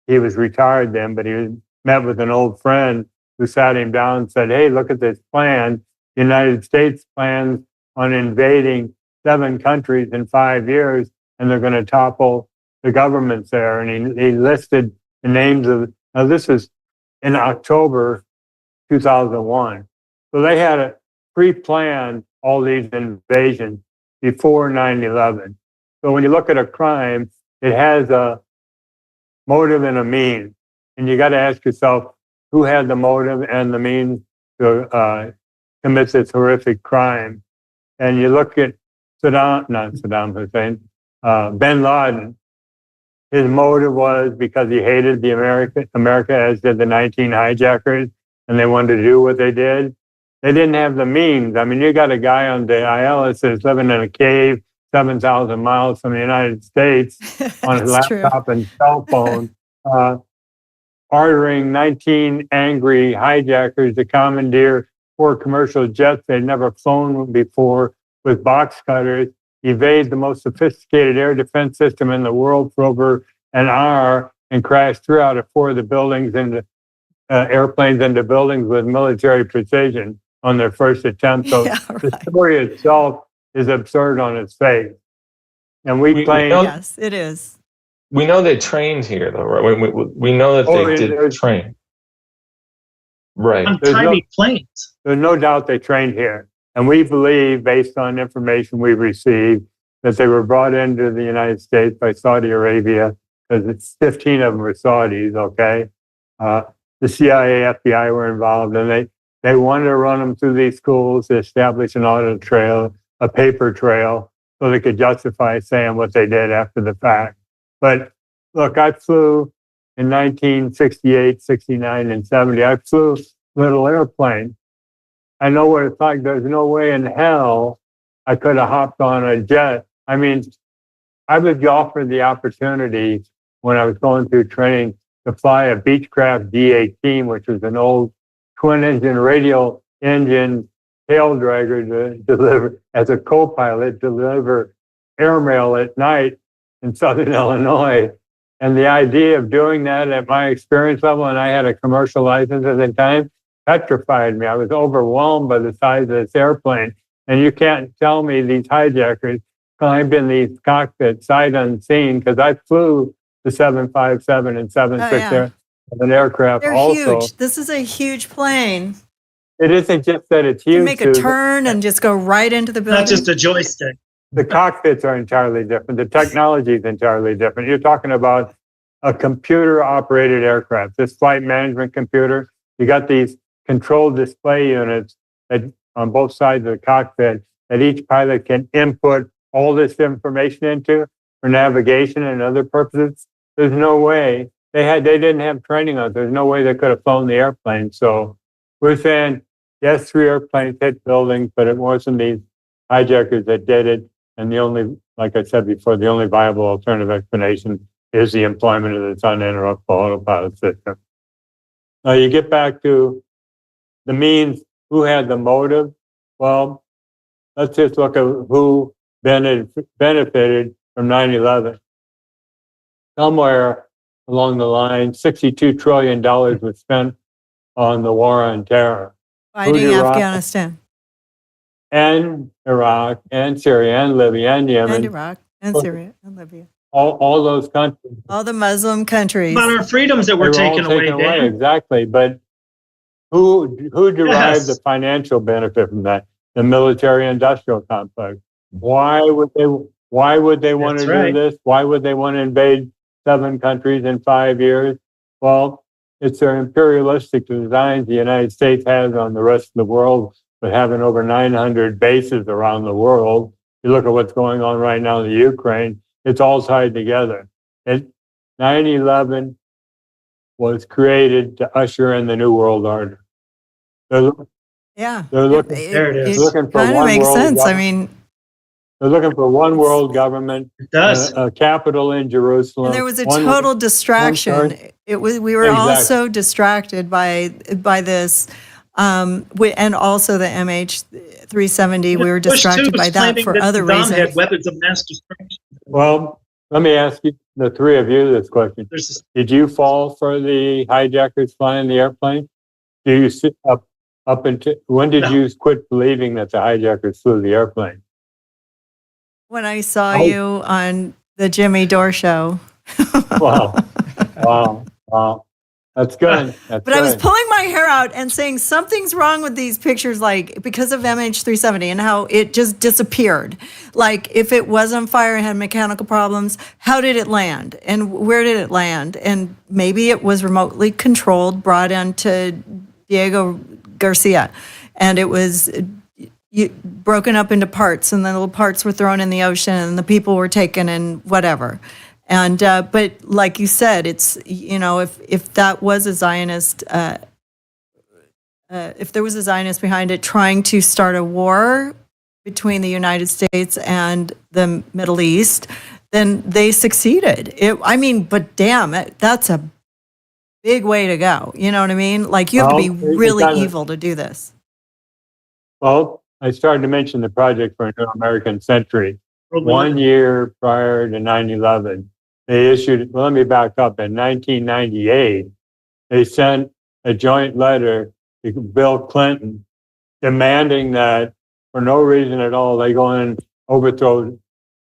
he was retired then, but he met with an old friend who sat him down and said, hey, look at this plan. The United States plans on invading 7 countries in 5 years, and they're going to topple the governments there. And he listed the names of, now this is in October 2001. So they had pre-planned all these invasions before 9/11. So when you look at a crime, it has a motive and a means. And you got to ask yourself, who had the motive and the means to commit this horrific crime? And you look at not Saddam Hussein, bin Laden. His motive was because he hated the America, as did the 19 hijackers, and they wanted to do what they did. They didn't have the means. I mean, you got a guy on the ILS that's living in a cave 7,000 miles from the United States on his laptop and cell phone, ordering 19 angry hijackers to commandeer 4 commercial jets they'd never flown before with box cutters, evade the most sophisticated air defense system in the world for over an hour, and crash 3 out of 4 of the buildings into airplanes into buildings with military precision on their first attempt. So the story itself is absurd on its face. And we claim... Yes, it is. We know they trained here, though, right? We know that they did train. Right. On tiny planes. There's no doubt they trained here. And we believe, based on information we've received, that they were brought into the United States by Saudi Arabia, because it's 15 of them were Saudis, okay? The CIA, FBI were involved, and they wanted to run them through these schools to establish an audit trail, a paper trail, so they could justify saying what they did after the fact. But look, I flew in 1968, 69, and 70. I flew little airplanes. I know what it's like. There's no way in hell I could have hopped on a jet. I mean, I was offered the opportunity when I was going through training to fly a Beechcraft D-18, which was an old twin-engine radial engine tail dragger to deliver, as a co-pilot, deliver airmail at night in Southern Illinois. And the idea of doing that at my experience level, and I had a commercial license at the time, petrified me. I was overwhelmed by the size of this airplane. And you can't tell me these hijackers climbed in these cockpits sight unseen, because I flew the 757 and 767 an aircraft. They're also huge. This is a huge plane. It isn't just that it's huge. You make a turn and just go right into the building. Not just a joystick. The cockpits are entirely different. The technology is entirely different. You're talking about a computer-operated aircraft. This flight management computer, you got these control display units that on both sides of the cockpit that each pilot can input all this information into for navigation and other purposes. There's no way they didn't have training on it. There's no way they could have flown the airplane. So we're saying, yes, 3 airplanes hit buildings, but it wasn't these hijackers that did it. And the only, like I said before, the only viable alternative explanation is the employment of this uninterruptible autopilot system. Now you get back to the means, who had the motive? Well, let's just look at who benefited from 9/11. Somewhere along the line, $62 trillion was spent on the war on terror. Fighting derived- Afghanistan And Iraq and Syria and Libya and Yemen. and Iraq and Syria and Libya. All those countries. All the Muslim countries. About our freedoms that were They all taken away, Dan. exactly. But who derived Yes. the financial benefit from that? The military-industrial complex. Why would they want to That's right. do this? Why would they want to invade 7 countries in 5 years? Well, it's their imperialistic designs the United States has on the rest of the world, but having over 900 bases around the world. You look at what's going on right now in the Ukraine, it's all tied together. 9/11 was created to usher in the New World Order. Yeah. They're looking, There it is. looking for Kind of one makes world sense. I government. mean, They're looking for one world government, It does. a capital in Jerusalem. and there was a one- total distraction. It was we were all Exactly. so distracted by this, and also the MH370. We were Bush, too, distracted by was that claiming for that other Saddam reasons. had weapons of mass destruction. Well, let me ask you, the three of you, this question. There's this, Did you fall for the hijackers flying the airplane? Do you sit up until, when did No. you quit believing that the hijackers flew the airplane? When I saw Oh. you on the Jimmy Dore show. Wow. Wow. That's good. That's But I was good. pulling my hair out and saying something's wrong with these pictures, like because of MH370 and how it just disappeared. Like if it was on fire and had mechanical problems, how did it land? And where did it land? And maybe it was remotely controlled, brought into Diego Garcia, and it was broken up into parts, and the little parts were thrown in the ocean, and the people were taken, and whatever. And but like you said, it's if that was a Zionist, if there was a Zionist behind it trying to start a war between the United States and the Middle East, then they succeeded. But damn, that's a big way to go. You know what I mean? Like you have to be Well, really it's evil to do this. Well, I started to mention the Project for a New American Century. 1 year prior to 9/11, they issued, well, let me back up. In 1998, they sent a joint letter to Bill Clinton demanding that for no reason at all, they go in and overthrow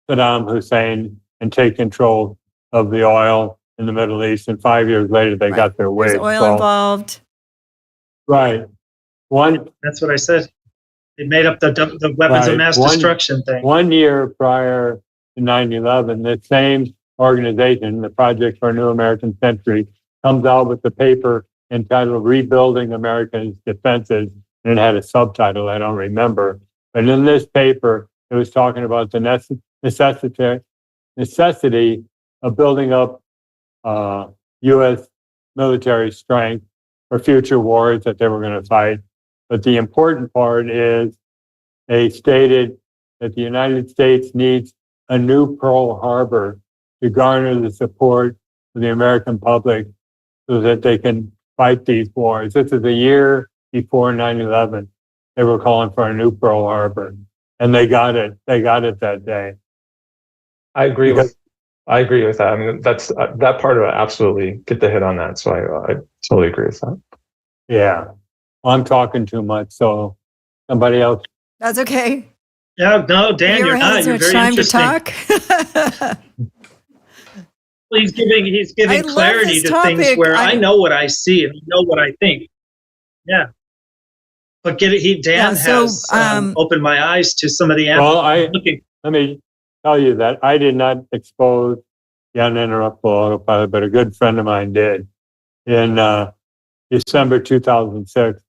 Saddam Hussein and take control of the oil in the Middle East. And 5 years later, they got their way. There's oil involved. Right. that's what I said. They made up the weapons of Right. mass destruction thing. 1 year prior to 9/11, the same organization, the Project for a New American Century, comes out with the paper entitled Rebuilding America's Defenses, and it had a subtitle I don't remember. But in this paper, it was talking about the necessity of building up U.S. military strength for future wars that they were going to fight. But the important part is they stated that the United States needs a new Pearl Harbor to garner the support of the American public so that they can fight these wars. This is a year before 9/11. They were calling for a new Pearl Harbor, and they got it. They got it that day. I agree with that. I mean, that's that part of it. Absolutely get the hit on that. So I totally agree with that. Yeah. Well, I'm talking too much, so somebody else. That's okay. Yeah, no, Dan, You you're ever had not. so You're much very time to interesting. talk? He's I giving love clarity this to things topic. where I know what I see and I know what I think. Yeah. But Dan Yeah, so, has opened my eyes to some of the Well, looking. let me tell you that I did not expose the uninterruptible autopilot, but a good friend of mine did. In December 2006,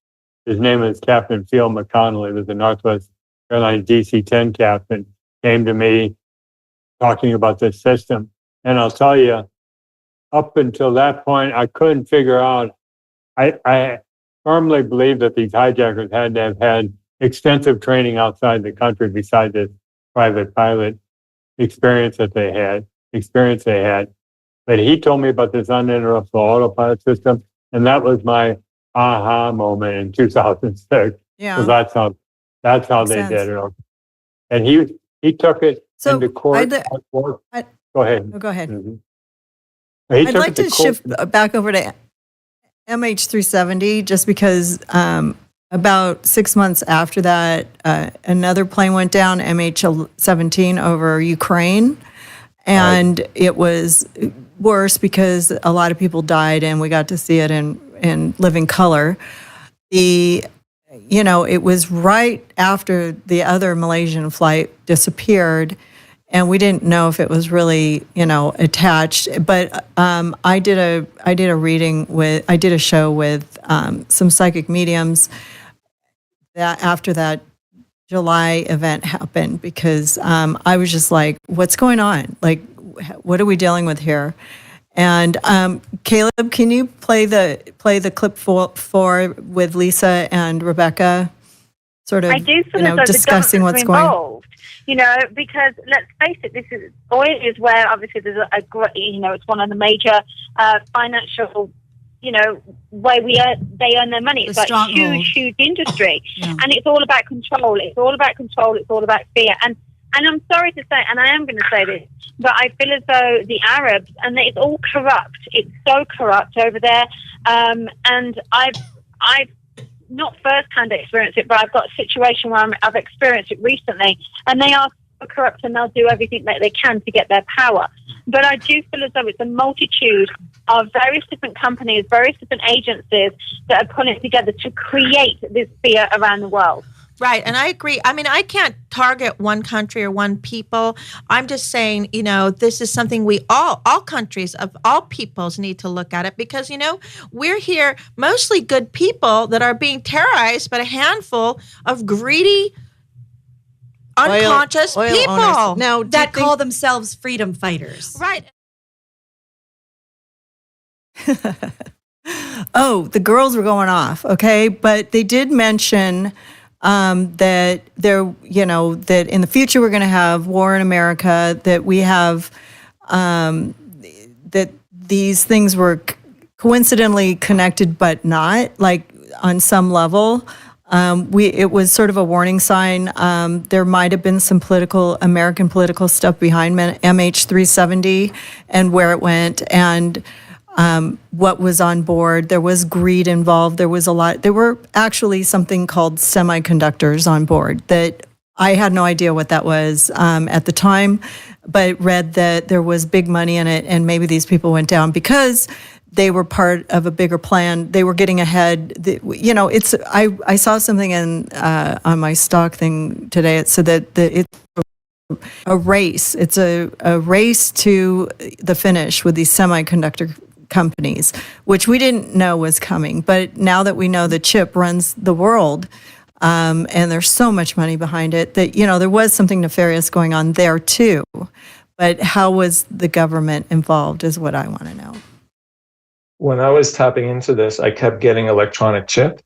his name is Captain Field McConnell. He was the Northwest Airlines DC-10 captain, came to me talking about this system. And I'll tell you, up until that point, I couldn't figure out. I firmly believe that these hijackers had to have had extensive training outside the country besides this private pilot experience they had. But he told me about this uninterruptible autopilot system, and that was my aha moment in 2006. Yeah. So that's how Makes they sense. did it. And he took it So into court. Go ahead. Go ahead. Mhm. I'd like to shift back over to MH370 just because about 6 months after that, another plane went down, MH17 over Ukraine. And it was worse because a lot of people died and we got to see it in living color. It was right after the other Malaysian flight disappeared, and we didn't know if it was really, attached. But I did a show with some psychic mediums that after that July event happened, because I was just like, what's going on? Like, what are we dealing with here? And Kaleb, can you play the clip for with Lisa and Rebecca, sort of, I do feel as though discussing the what's government's going involved, because let's face it, this is oil is where obviously there's a great, it's one of the major financial, way they earn their money. It's like huge industry, and it's all about control. It's all about control. It's all about fear. And I'm sorry to say, and I am going to say this, but I feel as though the Arabs, and it's all corrupt. It's so corrupt over there. And I've not firsthand experienced it, but I've got a situation where I've experienced it recently, and they are so corrupt, and they'll do everything that they can to get their power. But I do feel as though it's a multitude of various different companies, various different agencies that are pulling together to create this fear around the world. Right. And I agree. I mean, I can't target one country or one people. I'm just saying, this is something we all countries of all peoples need to look at it, because, we're here mostly good people that are being terrorized by a handful of greedy, unconscious oil people. owners. Now, that call themselves freedom fighters. Right. Oh, the girls were going off, okay? But they did mention that that in the future we're going to have war in America, that we have, that these things were coincidentally connected, but not, like on some level. It was sort of a warning sign. There might have been some American political stuff behind MH370 and where it went, and what was on board. There was greed involved. There were actually something called semiconductors on board that I had no idea what that was at the time, but read that there was big money in it, and maybe these people went down because they were part of a bigger plan. They were getting ahead. I saw something on my stock thing today. It said that it's a race. It's a race to the finish with these semiconductor companies, which we didn't know was coming. But now that we know the chip runs the world, and there's so much money behind it, that, there was something nefarious going on there too. But how was the government involved is what I want to know. When I was tapping into this, I kept getting electronic chip.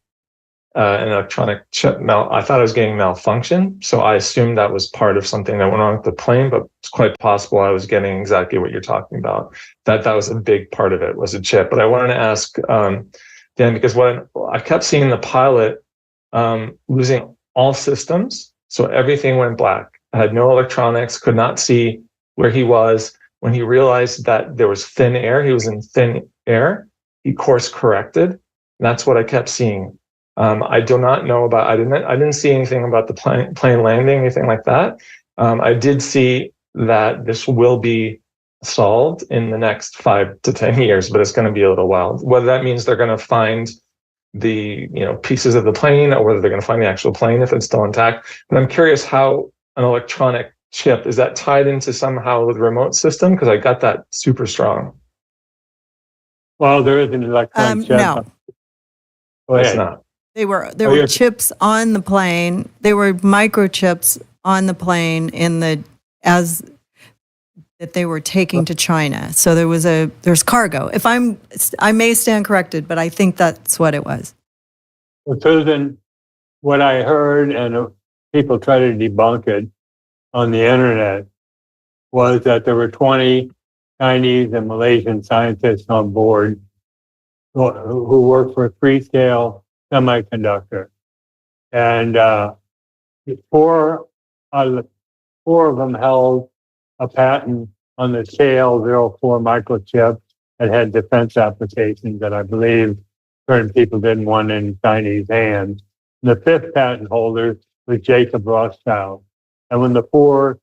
An electronic chip I thought I was getting malfunction, so I assumed that was part of something that went on with the plane, but it's quite possible I was getting exactly what you're talking about. That was a big part of it, was a chip. But I wanted to ask Dan, because when I kept seeing the pilot losing all systems, so everything went black. I had no electronics, could not see where he was. When he realized that there was thin air, he was in thin air, he course corrected. That's what I kept seeing. I do not know about. I didn't see anything about the plane landing, anything like that. I did see that this will be solved in the next 5 to 10 years, but it's going to be a little while. Whether that means they're going to find the pieces of the plane, or whether they're going to find the actual plane if it's still intact. But I'm curious how an electronic chip is that tied into somehow with the remote system, because I got that super strong. Well, there is an electronic chip. No. Go ahead. It's not. There were chips on the plane. There were microchips on the plane that they were taking to China. So there's cargo. I may stand corrected, but I think that's what it was. Well, Susan, what I heard, and people try to debunk it on the internet, was that there were 20 Chinese and Malaysian scientists on board who worked for Freescale Semiconductor. And four of them held a patent on the KL04 microchip that had defense applications that I believe certain people didn't want in Chinese hands. The fifth patent holder was Jacob Rothschild. And when the four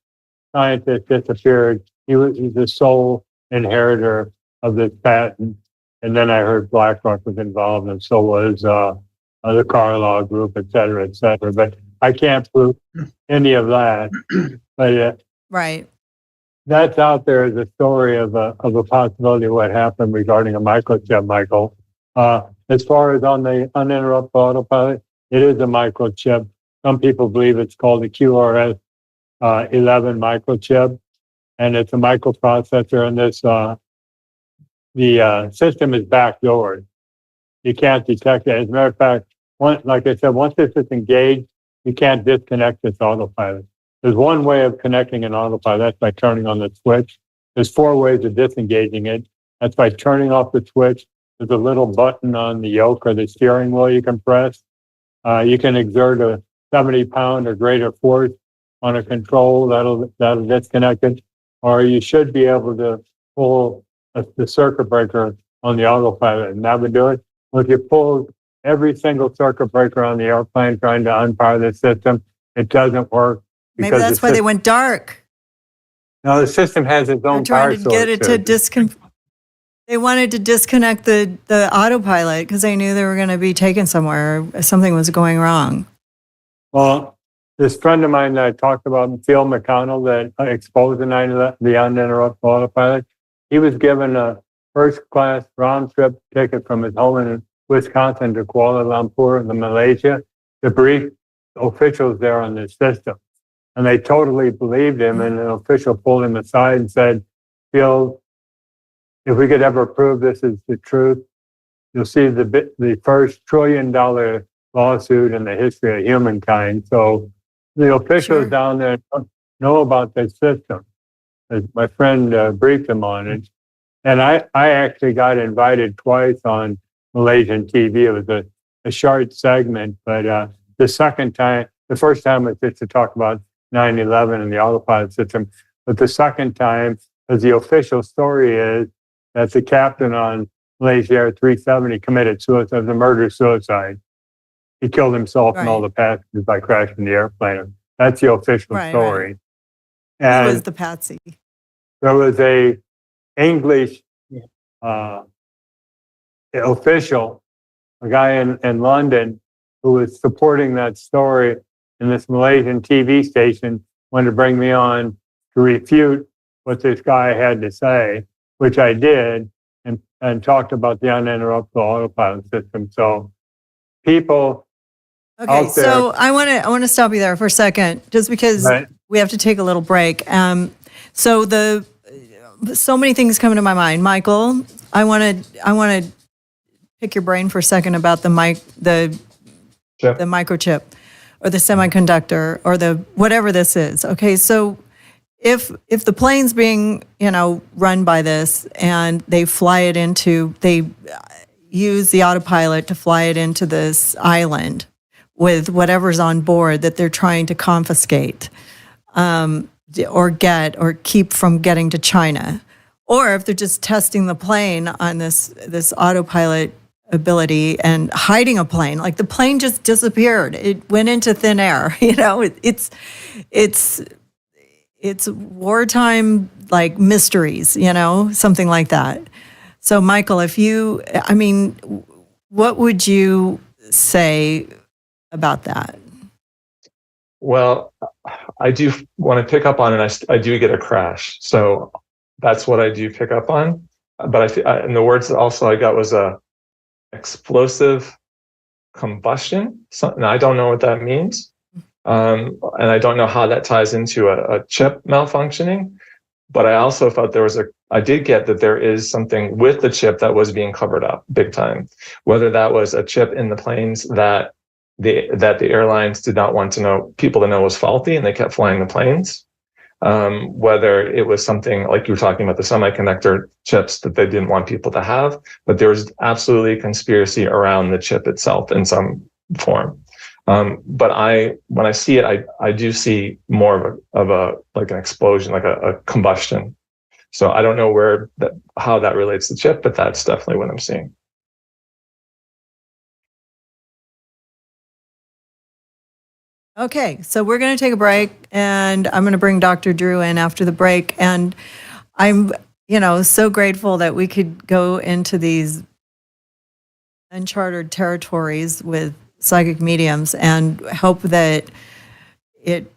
scientists disappeared, he was the sole inheritor of this patent. And then I heard BlackRock was involved, and so was the Carlyle Group, et cetera, et cetera. But I can't prove any of that. But Right. that's out there as a story of a possibility of what happened regarding a microchip, Michael. As far as on the uninterrupted autopilot, it is a microchip. Some people believe it's called the QRS 11 microchip, and it's a microprocessor. And this the system is backdoored. You can't detect it. As a matter of fact, like I said, once this is engaged, you can't disconnect this autopilot. There's one way of connecting an autopilot. That's by turning on the switch. There's four ways of disengaging it. That's by turning off the switch. There's a little button on the yoke or the steering wheel you can press. You can exert a 70-pound or greater force on a control that'll disconnect it. Or you should be able to pull the circuit breaker on the autopilot, and that would do it. Well, if you pull every single circuit breaker on the airplane trying to unpower the system, it doesn't work. Maybe that's why they went dark. No, the system has its own They're power trying to source. get it to disconnect. They wanted to disconnect the autopilot because they knew they were going to be taken somewhere. Or something was going wrong. Well, this friend of mine that I talked about, Phil McConnell, that exposed the uninterrupted autopilot, he was given a first-class round-trip ticket from his home in Wisconsin to Kuala Lumpur in Malaysia to brief officials there on the system. And they totally believed him, and an official pulled him aside and said, Phil, if we could ever prove this is the truth, you'll see the first $1 trillion lawsuit in the history of humankind. So the officials down there don't know about this system. As my friend briefed him on it. And I actually got invited twice on Malaysian TV. It was a short segment, but the first time was just to talk about 9/11 and the autopilot system. But the second time, as the official story is, that the captain on Malaysia Air 370 committed suicide, it was a murder-suicide. He killed himself and all the passengers by crashing the airplane. That's the official story. And Who was the patsy? there was a English official, a guy in London, who was supporting that story, and this Malaysian TV station wanted to bring me on to refute what this guy had to say, which I did, and talked about the uninterruptible autopilot system. So people Okay, so I want to stop you there for a second, just because we have to take a little break. So so many things come to my mind, Michael. I want to pick your brain for a second about the microchip, or the semiconductor, or the whatever this is. Okay, so if the plane's being run by this, and they use the autopilot to fly it into this island with whatever's on board that they're trying to confiscate, or keep from getting to China, or if they're just testing the plane on this autopilot ability and hiding a plane, like the plane just disappeared, it went into thin air. It's wartime, like mysteries, something like that. So Michael, what would you say about that? Well, I do want to pick up on it. I do get a crash. So that's what I do pick up on. But and the words also I got was a explosive combustion. And I don't know what that means. And I don't know how that ties into a chip malfunctioning. But I also thought I did get that there is something with the chip that was being covered up big time. Whether that was a chip in the planes that that the airlines did not want people to know was faulty, and they kept flying the planes. Whether it was something like you were talking about the semiconductor chips that they didn't want people to have, but there was absolutely a conspiracy around the chip itself in some form. But when I see it, I do see more of a like an explosion, like a combustion. So I don't know how that relates to chip, but that's definitely what I'm seeing. Okay, so we're going to take a break, and I'm going to bring Dr. Drew in after the break. And I'm, so grateful that we could go into these uncharted territories with psychic mediums, and hope that it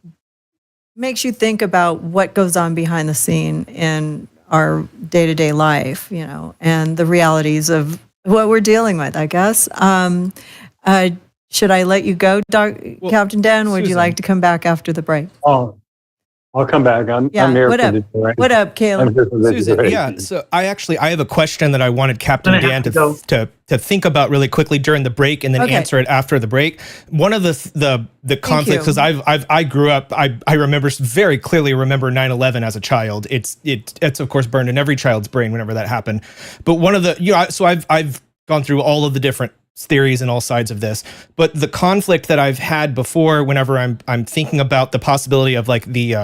makes you think about what goes on behind the scene in our day-to-day life, and the realities of what we're dealing with, I guess. Should I let you go, Captain Dan? Would you like to come back after the break? Oh, I'll come back. I'm here what for up? the break. What up, Kaleb? I'm here for the Susan, break. yeah. So I have a question that I wanted Captain I'm gonna Dan have to go. to think about really quickly during the break, and then Okay. answer it after the break. One of the conflicts, because I grew up, I remember very clearly remember 9/11 as a child. It's of course burned in every child's brain whenever that happened. But one of the so I've gone through all of the different theories and all sides of this, but the conflict that I've had before, whenever I'm thinking about the possibility of like the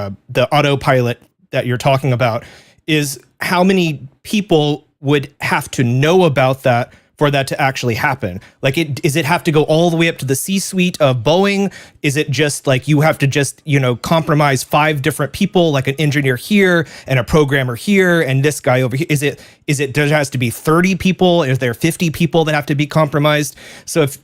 autopilot that you're talking about, is how many people would have to know about that for that to actually happen? Like, does it have to go all the way up to the C-suite of Boeing? Is it just like you have to just, compromise 5 different people, like an engineer here and a programmer here and this guy over here? Does it has to be 30 people? Is there 50 people that have to be compromised? So if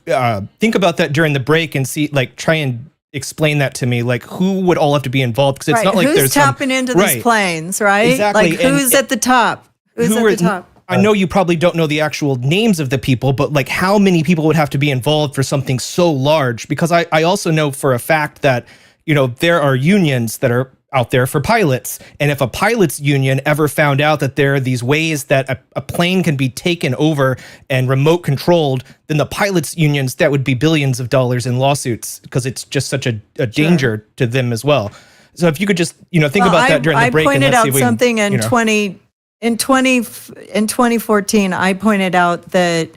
think about that during the break and try and explain that to me, like who would all have to be involved? Because it's not like who's there's tapping into these planes, right? Exactly. Like who's at the top? Who's at the top? I know you probably don't know the actual names of the people, but like how many people would have to be involved for something so large? Because I also know for a fact that, there are unions that are out there for pilots. And if a pilot's union ever found out that there are these ways that a plane can be taken over and remote controlled, then the pilots unions, that would be billions of dollars in lawsuits, because it's just such a danger to them as well. So if you could just, think about that during the break. I pointed out something in 2014, 2014, I pointed out that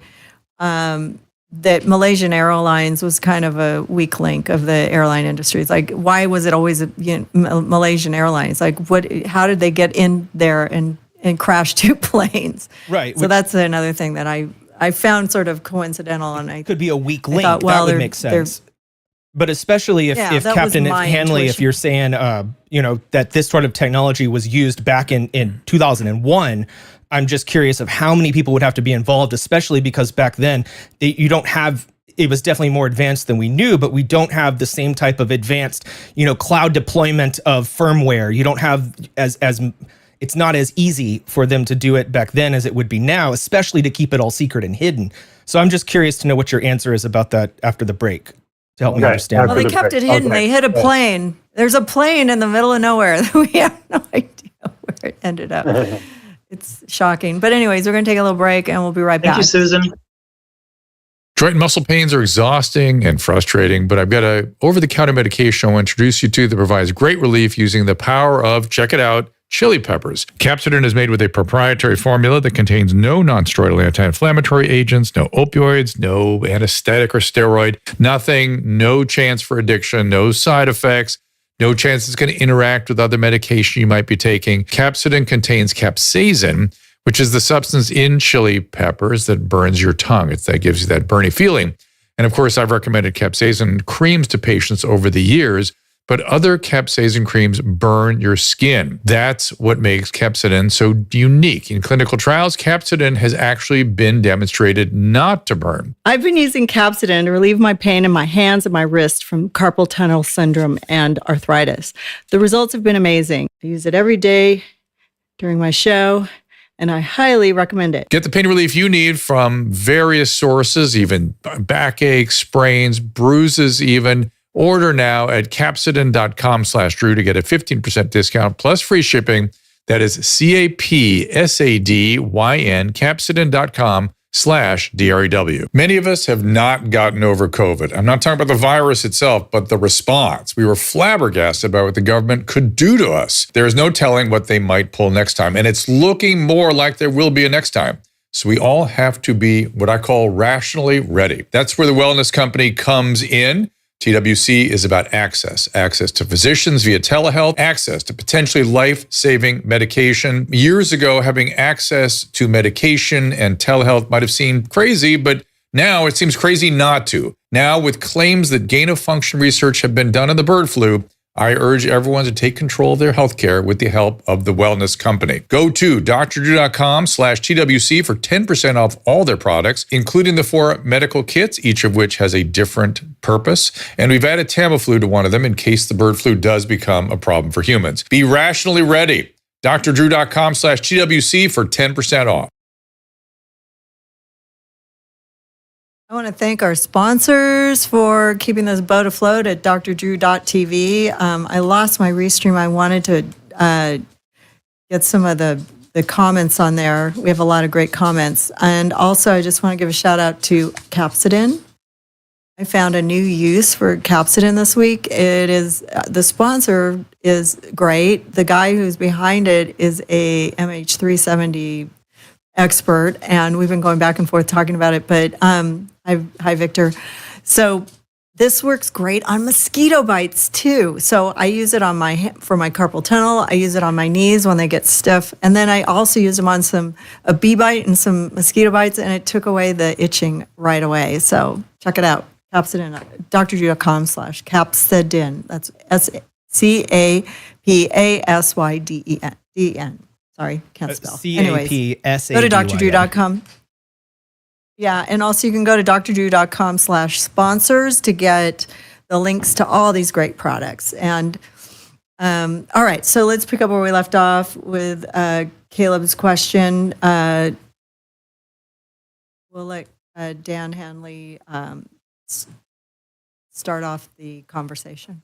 that Malaysian Airlines was kind of a weak link of the airline industry. It's like, why was it always Malaysian Airlines? Like, how did they get in there and crash 2 planes? Right. So that's another thing that I found sort of coincidental, and I could be a weak link. Thought, well, that would make sense. But especially if Captain Hanley, if you're saying, that this sort of technology was used back in 2001, I'm just curious of how many people would have to be involved, especially because back then it was definitely more advanced than we knew, but we don't have the same type of advanced, cloud deployment of firmware. You don't have it's not as easy for them to do it back then as it would be now, especially to keep it all secret and hidden. So I'm just curious to know what your answer is about that after the break, to help me understand. Well, they kept it hidden. They hit a plane. There's a plane in the middle of nowhere. We have no idea where it ended up. It's shocking. But anyways, we're going to take a little break, and we'll be right back. Thank you, Susan. Joint muscle pains are exhausting and frustrating, but I've got a over-the-counter medication I want to introduce you to that provides great relief using the power of, check it out, chili peppers. Capsidin is made with a proprietary formula that contains no non-steroidal anti-inflammatory agents, no opioids, no anesthetic or steroid, nothing, no chance for addiction, no side effects, no chance it's going to interact with other medication you might be taking. Capsidin contains capsaicin, which is the substance in chili peppers that burns your tongue. That gives you that burny feeling. And of course, I've recommended capsaicin creams to patients over the years, but other capsaicin creams burn your skin. That's what makes capsidin so unique. In clinical trials, capsidin has actually been demonstrated not to burn. I've been using capsidin to relieve my pain in my hands and my wrist from carpal tunnel syndrome and arthritis. The results have been amazing. I use it every day during my show, and I highly recommend it. Get the pain relief you need from various sources, even backache, sprains, bruises even. Order now at capsidin.com/Drew to get a 15% discount plus free shipping. That is CAPSADYN, capsidin.com/Drew TWC.com/DREW. Many of us have not gotten over COVID. I'm not talking about the virus itself, but the response. We were flabbergasted about what the government could do to us. There is no telling what they might pull next time, and it's looking more like there will be a next time. So we all have to be what I call rationally ready. That's where the wellness company comes in. TWC is about access to physicians via telehealth, access to potentially life-saving medication. Years ago, having access to medication and telehealth might have seemed crazy, but now it seems crazy not to. Now, with claims that gain-of-function research have been done on the bird flu, I urge everyone to take control of their healthcare with the help of the wellness company. Go to drdrew.com/TWC for 10% off all their products, including the 4 medical kits, each of which has a different purpose. And we've added Tamiflu to one of them in case the bird flu does become a problem for humans. Be rationally ready. drdrew.com/TWC for 10% off. I want to thank our sponsors for keeping this boat afloat at drdrew.tv. I lost my restream. I wanted to get some of the comments on there. We have a lot of great comments. And also, I just want to give a shout out to Capsidin. I found a new use for Capsidin this week. It is, the sponsor is great. The guy who's behind it is a MH370 expert, and we've been going back and forth talking about it. But hi, Victor. So this works great on mosquito bites too. So I use it on for my carpal tunnel. I use it on my knees when they get stiff, and then I also use them on a bee bite and some mosquito bites, and it took away the itching right away. So check it out. Capsidin, drdrew.com/Capsidin. That's CAPASYDEN. Sorry, can't spell. Anyways, go to drdrew.com. Yeah, and also you can go to drdrew.com/sponsors to get the links to all these great products. And all right, so let's pick up where we left off with Kaleb's question. We'll let Dan Hanley start off the conversation.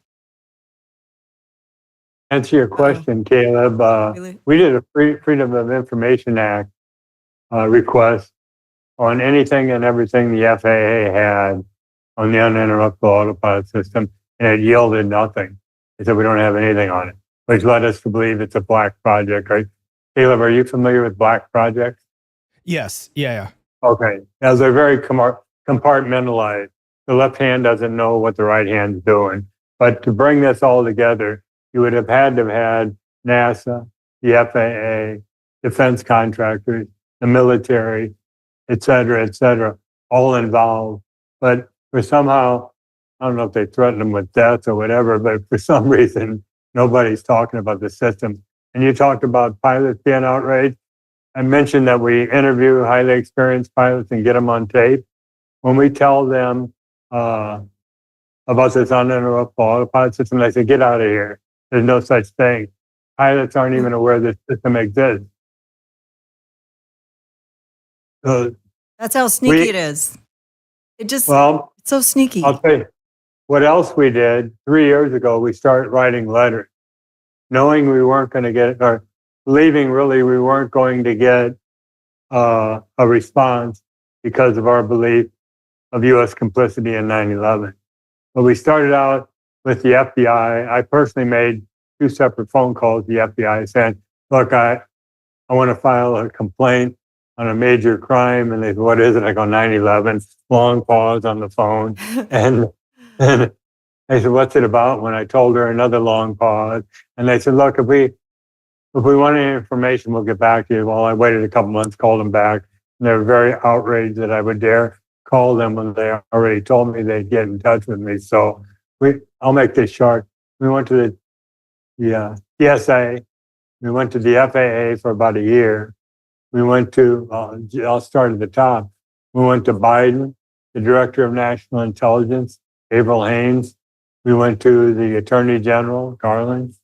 Answer your question, Kaleb. Really? We did a Freedom of Information Act request on anything and everything the FAA had on the uninterruptible autopilot system, and it yielded nothing. They said we don't have anything on it, which led us to believe it's a black project, right? Kaleb, are you familiar with black projects? Yes. Yeah. Okay. Now, they're very compartmentalized. The left hand doesn't know what the right hand's doing. But to bring this all together, you would have had NASA, the FAA, defense contractors, the military, et cetera, all involved. But for somehow, I don't know if they threatened them with death or whatever, but for some reason, nobody's talking about the system. And you talked about pilots being outraged. I mentioned that we interview highly experienced pilots and get them on tape. When we tell them about this uninterruptible autopilot system, they say, get out of here. There's no such thing. Pilots aren't even aware this system exists. That's how sneaky it is. It's so sneaky. I'll tell you what else we did. 3 years ago, we started writing letters, knowing we weren't going to get, or believing really we weren't going to get a response because of our belief of U.S. complicity in 9/11. But we started out with the FBI. I personally made 2 separate phone calls to the FBI saying, look, I want to file a complaint on a major crime. And they said, what is it? I go, 9/11. Long pause on the phone. And they said, what's it about? When I told her, another long pause. And they said, look, if we want any information, we'll get back to you. Well, I waited a couple months, called them back. And they were very outraged that I would dare call them when they already told me they'd get in touch with me. So I'll make this short. We went to the TSA. We went to the FAA for about a year. We went to, I'll start at the top. We went to Biden, the Director of National Intelligence, Avril Haines. We went to the Attorney General, Garland.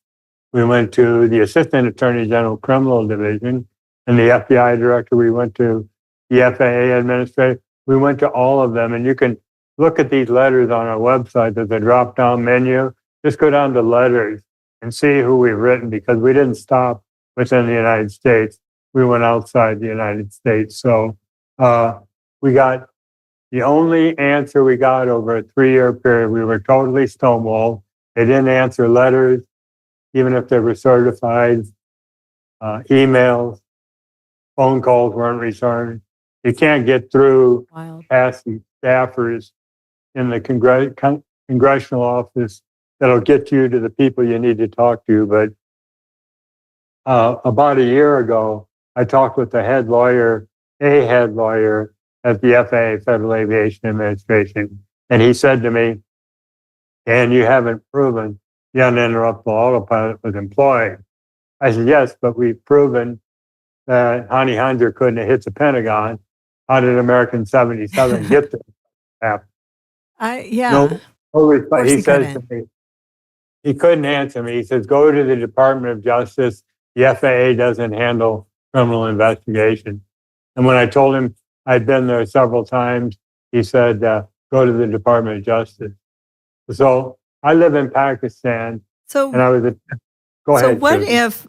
We went to the Assistant Attorney General Criminal Division and the FBI Director. We went to the FAA Administrator. We went to all of them. And you can look at these letters on our website. There's a drop-down menu. Just go down to letters and see who we've written, because we didn't stop within the United States. We went outside the United States. So we got the only answer we got over a 3-year period. We were totally stonewalled. They didn't answer letters, even if they were certified. Emails, phone calls weren't returned. You can't get through past staffers in the congressional office that'll get you to the people you need to talk to. But about a year ago, I talked with the head lawyer at the FAA, Federal Aviation Administration, and he said to me, "Dan, you haven't proven the uninterruptible autopilot was employed." I said, "Yes, but we've proven that Honey Hunter couldn't have hit the Pentagon. How did American 77 get there?" He says to me, he couldn't answer me. He says, "Go to the Department of Justice. The FAA doesn't handle criminal investigation." And when I told him I'd been there several times, he said, "Go to the Department of Justice." So I live in Pakistan, and I was go ahead. So what Susan. if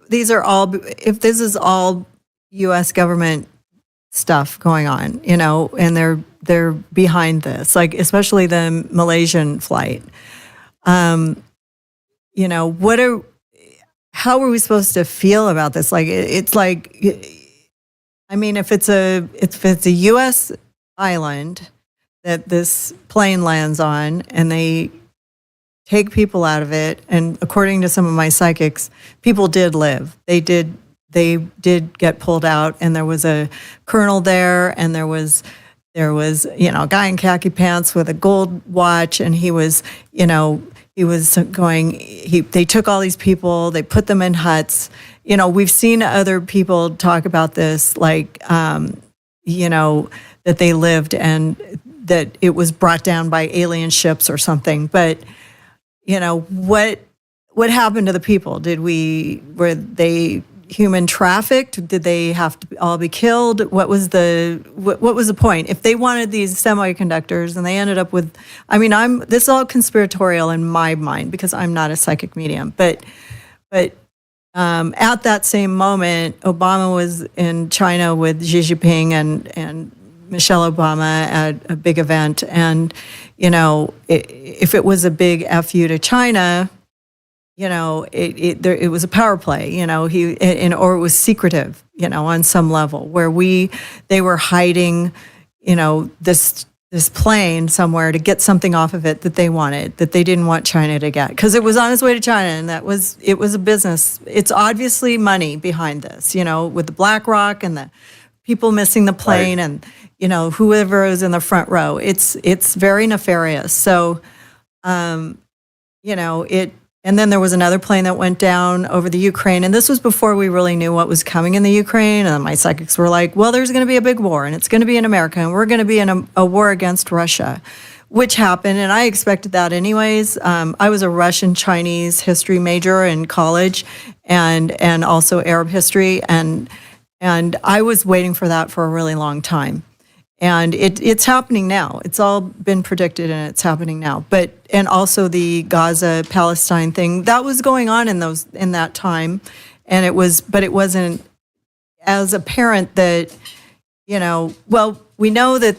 this is all U.S. government stuff going on, and they're behind this, like especially the Malaysian flight? How are we supposed to feel about this? Like it's like, I mean, if it's a U.S. island that this plane lands on, and they take people out of it, and according to some of my psychics, people did live. They did get pulled out, and there was a colonel there, and there was a guy in khaki pants with a gold watch, and they took all these people, they put them in huts. We've seen other people talk about this, like, that they lived and that it was brought down by alien ships or something. But, what happened to the people? Were they human trafficked? Did they have to all be killed? What was the point? If they wanted these semiconductors and they ended up with, this is all conspiratorial in my mind because I'm not a psychic medium, but at that same moment, Obama was in China with Xi Jinping and Michelle Obama at a big event. And, if it was a big FU to China, it was a power play, or it was secretive, on some level where they were hiding, this plane somewhere to get something off of it that they wanted, that they didn't want China to get, because it was on its way to China, and it was a business. It's obviously money behind this, with the BlackRock and the people missing the plane, right. And whoever is in the front row. It's very nefarious. So, And then there was another plane that went down over the Ukraine. And this was before we really knew what was coming in the Ukraine. And my psychics were like, well, there's going to be a big war, and it's going to be in America, and we're going to be in a war against Russia, which happened. And I expected that anyways. I was a Russian-Chinese history major in college, and also Arab history. And I was waiting for that for a really long time. And it's happening now. It's all been predicted, and it's happening now. And also the Gaza Palestine thing that was going on in that time, and it wasn't as apparent that, well, we know that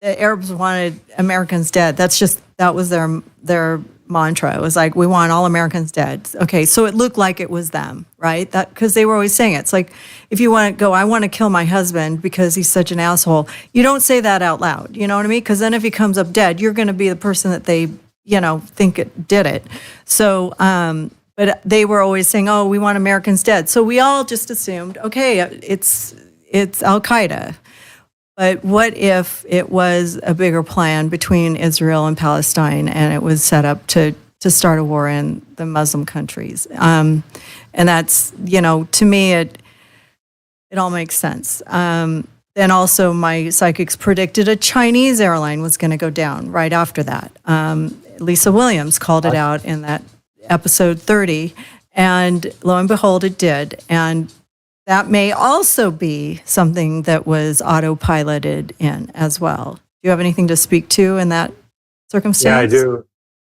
the Arabs wanted Americans dead. That was their mantra. It was like, we want all Americans dead. Okay, so it looked like it was them, right? That because they were always saying it. It's like, if you want to go, I want to kill my husband because he's such an asshole. You don't say that out loud. You know what I mean? Because then if he comes up dead, you're going to be the person that they, think it did it. So, but they were always saying, oh, we want Americans dead. So we all just assumed, okay, it's Al Qaeda. But what if it was a bigger plan between Israel and Palestine, and it was set up to start a war in the Muslim countries? And that's, to me, it all makes sense. Then also my psychics predicted a Chinese airline was going to go down right after that. Lisa Williams called it out in that episode 30, and lo and behold, it did. And that may also be something that was autopiloted in as well. Do you have anything to speak to in that circumstance? Yeah,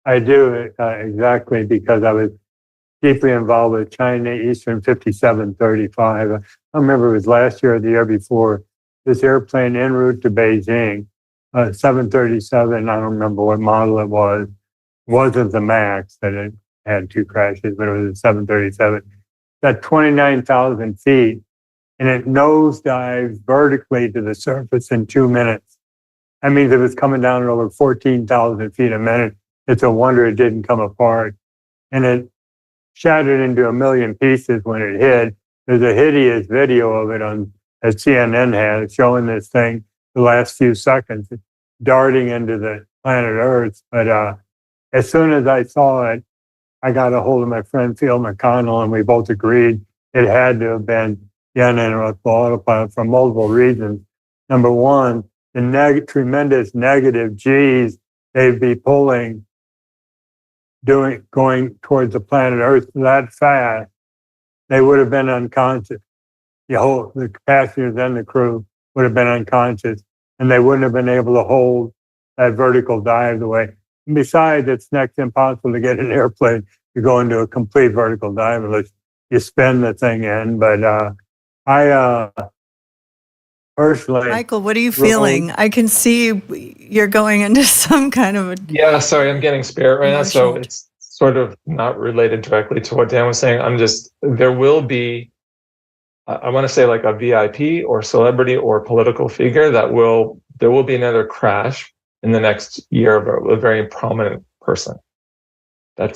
I do, exactly, because I was deeply involved with China Eastern 5735. I don't remember if it was last year or the year before. this airplane en route to Beijing, 737, I don't remember what model it was. Wasn't the MAX that it had 2 crashes, but it was a 737. At 29,000 feet, and it nosedives vertically to the surface in 2 minutes. That means it was coming down at over 14,000 feet a minute. It's a wonder it didn't come apart. And it shattered into a million pieces when it hit. There's a hideous video of it on, as CNN has, showing this thing the last few seconds, darting into the planet Earth. But as soon as I saw it, I got a hold of my friend Phil McConnell, and we both agreed it had to have been the uninterruptible autopilot for multiple reasons. Number one, the tremendous negative G's they'd be pulling, going towards the planet Earth that fast, they would have been unconscious. The passengers and the crew would have been unconscious, and they wouldn't have been able to hold that vertical dive the way. And besides, it's next to impossible to get an airplane to go into a complete vertical dive unless you spin the thing in. But I personally, Michael, what are you feeling? I can see you're going into some kind of a sorry, I'm getting spirit right now, so it's sort of not related directly to what Dan was saying. There will be, I want to say, like a VIP or celebrity or political figure there will be another crash in the next year of a very prominent person. I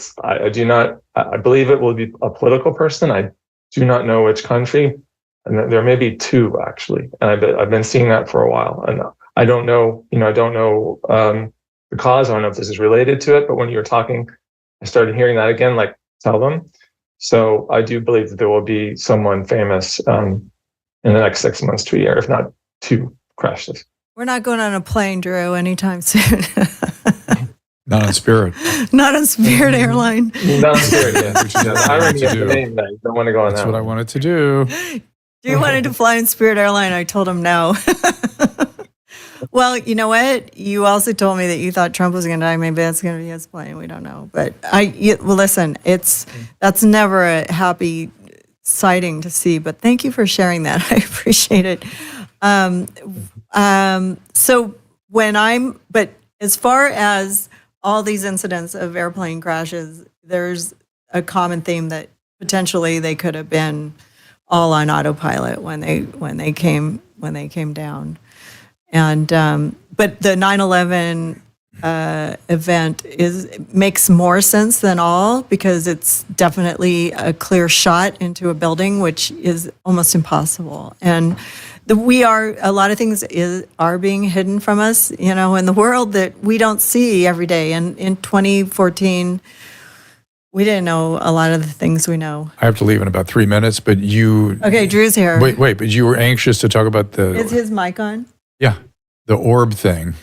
believe it will be a political person. I do not know which country. And there may be 2 actually, and I've been seeing that for a while. And I don't know, the cause. I don't know if this is related to it. But when you were talking, I started hearing that again, like tell them. So I do believe that there will be someone famous in the next 6 months to a year, if not 2 crashes. We're not going on a plane, Drew, anytime soon. Not on Spirit. Not on Spirit Airline. Not on Spirit, yeah. I wanted to do. Don't want to go on That's that. what I wanted to do. Drew wanted to fly in Spirit Airline. I told him no. Well, you know what? You also told me that you thought Trump was going to die. Maybe that's going to be his plane. We don't know. But listen, that's never a happy sighting to see. But thank you for sharing that. I appreciate it. But as far as all these incidents of airplane crashes, there's a common theme that potentially they could have been all on autopilot when they came down. And but the 9/11 event makes more sense than all, because it's definitely a clear shot into a building, which is almost impossible. And a lot of things are being hidden from us, in the world that we don't see every day. And in 2014, we didn't know a lot of the things we know. I have to leave in about 3 minutes, but you... Okay, Drew's here. Wait, but you were anxious to talk about the... Is his mic on? Yeah, the orb thing.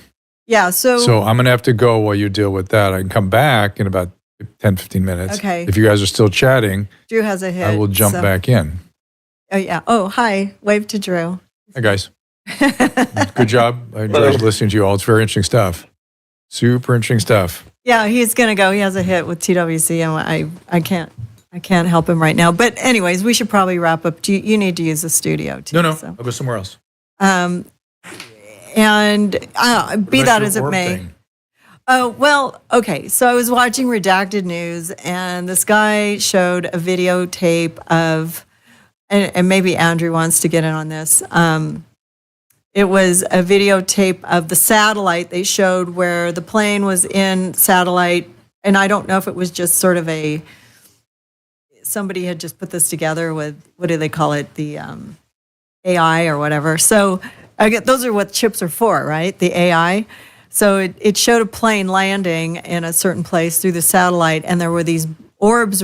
Yeah, so I'm going to have to go while you deal with that. I can come back in about 10, 15 minutes. Okay. If you guys are still chatting, Drew has a hit. I will jump back in. Oh, yeah. Oh, hi. Wave to Drew. Hi, guys. Good job. I enjoyed listening to you all. It's very interesting stuff. Super interesting stuff. Yeah, he's going to go. He has a hit with TWC, and I can't help him right now. But anyways, we should probably wrap up. You need to use the studio too. No, so. I'll go somewhere else. And be that as it may. Thing? Oh, well, okay. So I was watching Redacted News, and this guy showed a videotape of, and maybe Andrew wants to get in on this. It was a videotape of the satellite they showed where the plane was in satellite. And I don't know if it was just sort of somebody had just put this together with, what do they call it? The AI or whatever. So those are what chips are for, right? The AI. So it showed a plane landing in a certain place through the satellite, and there were these orbs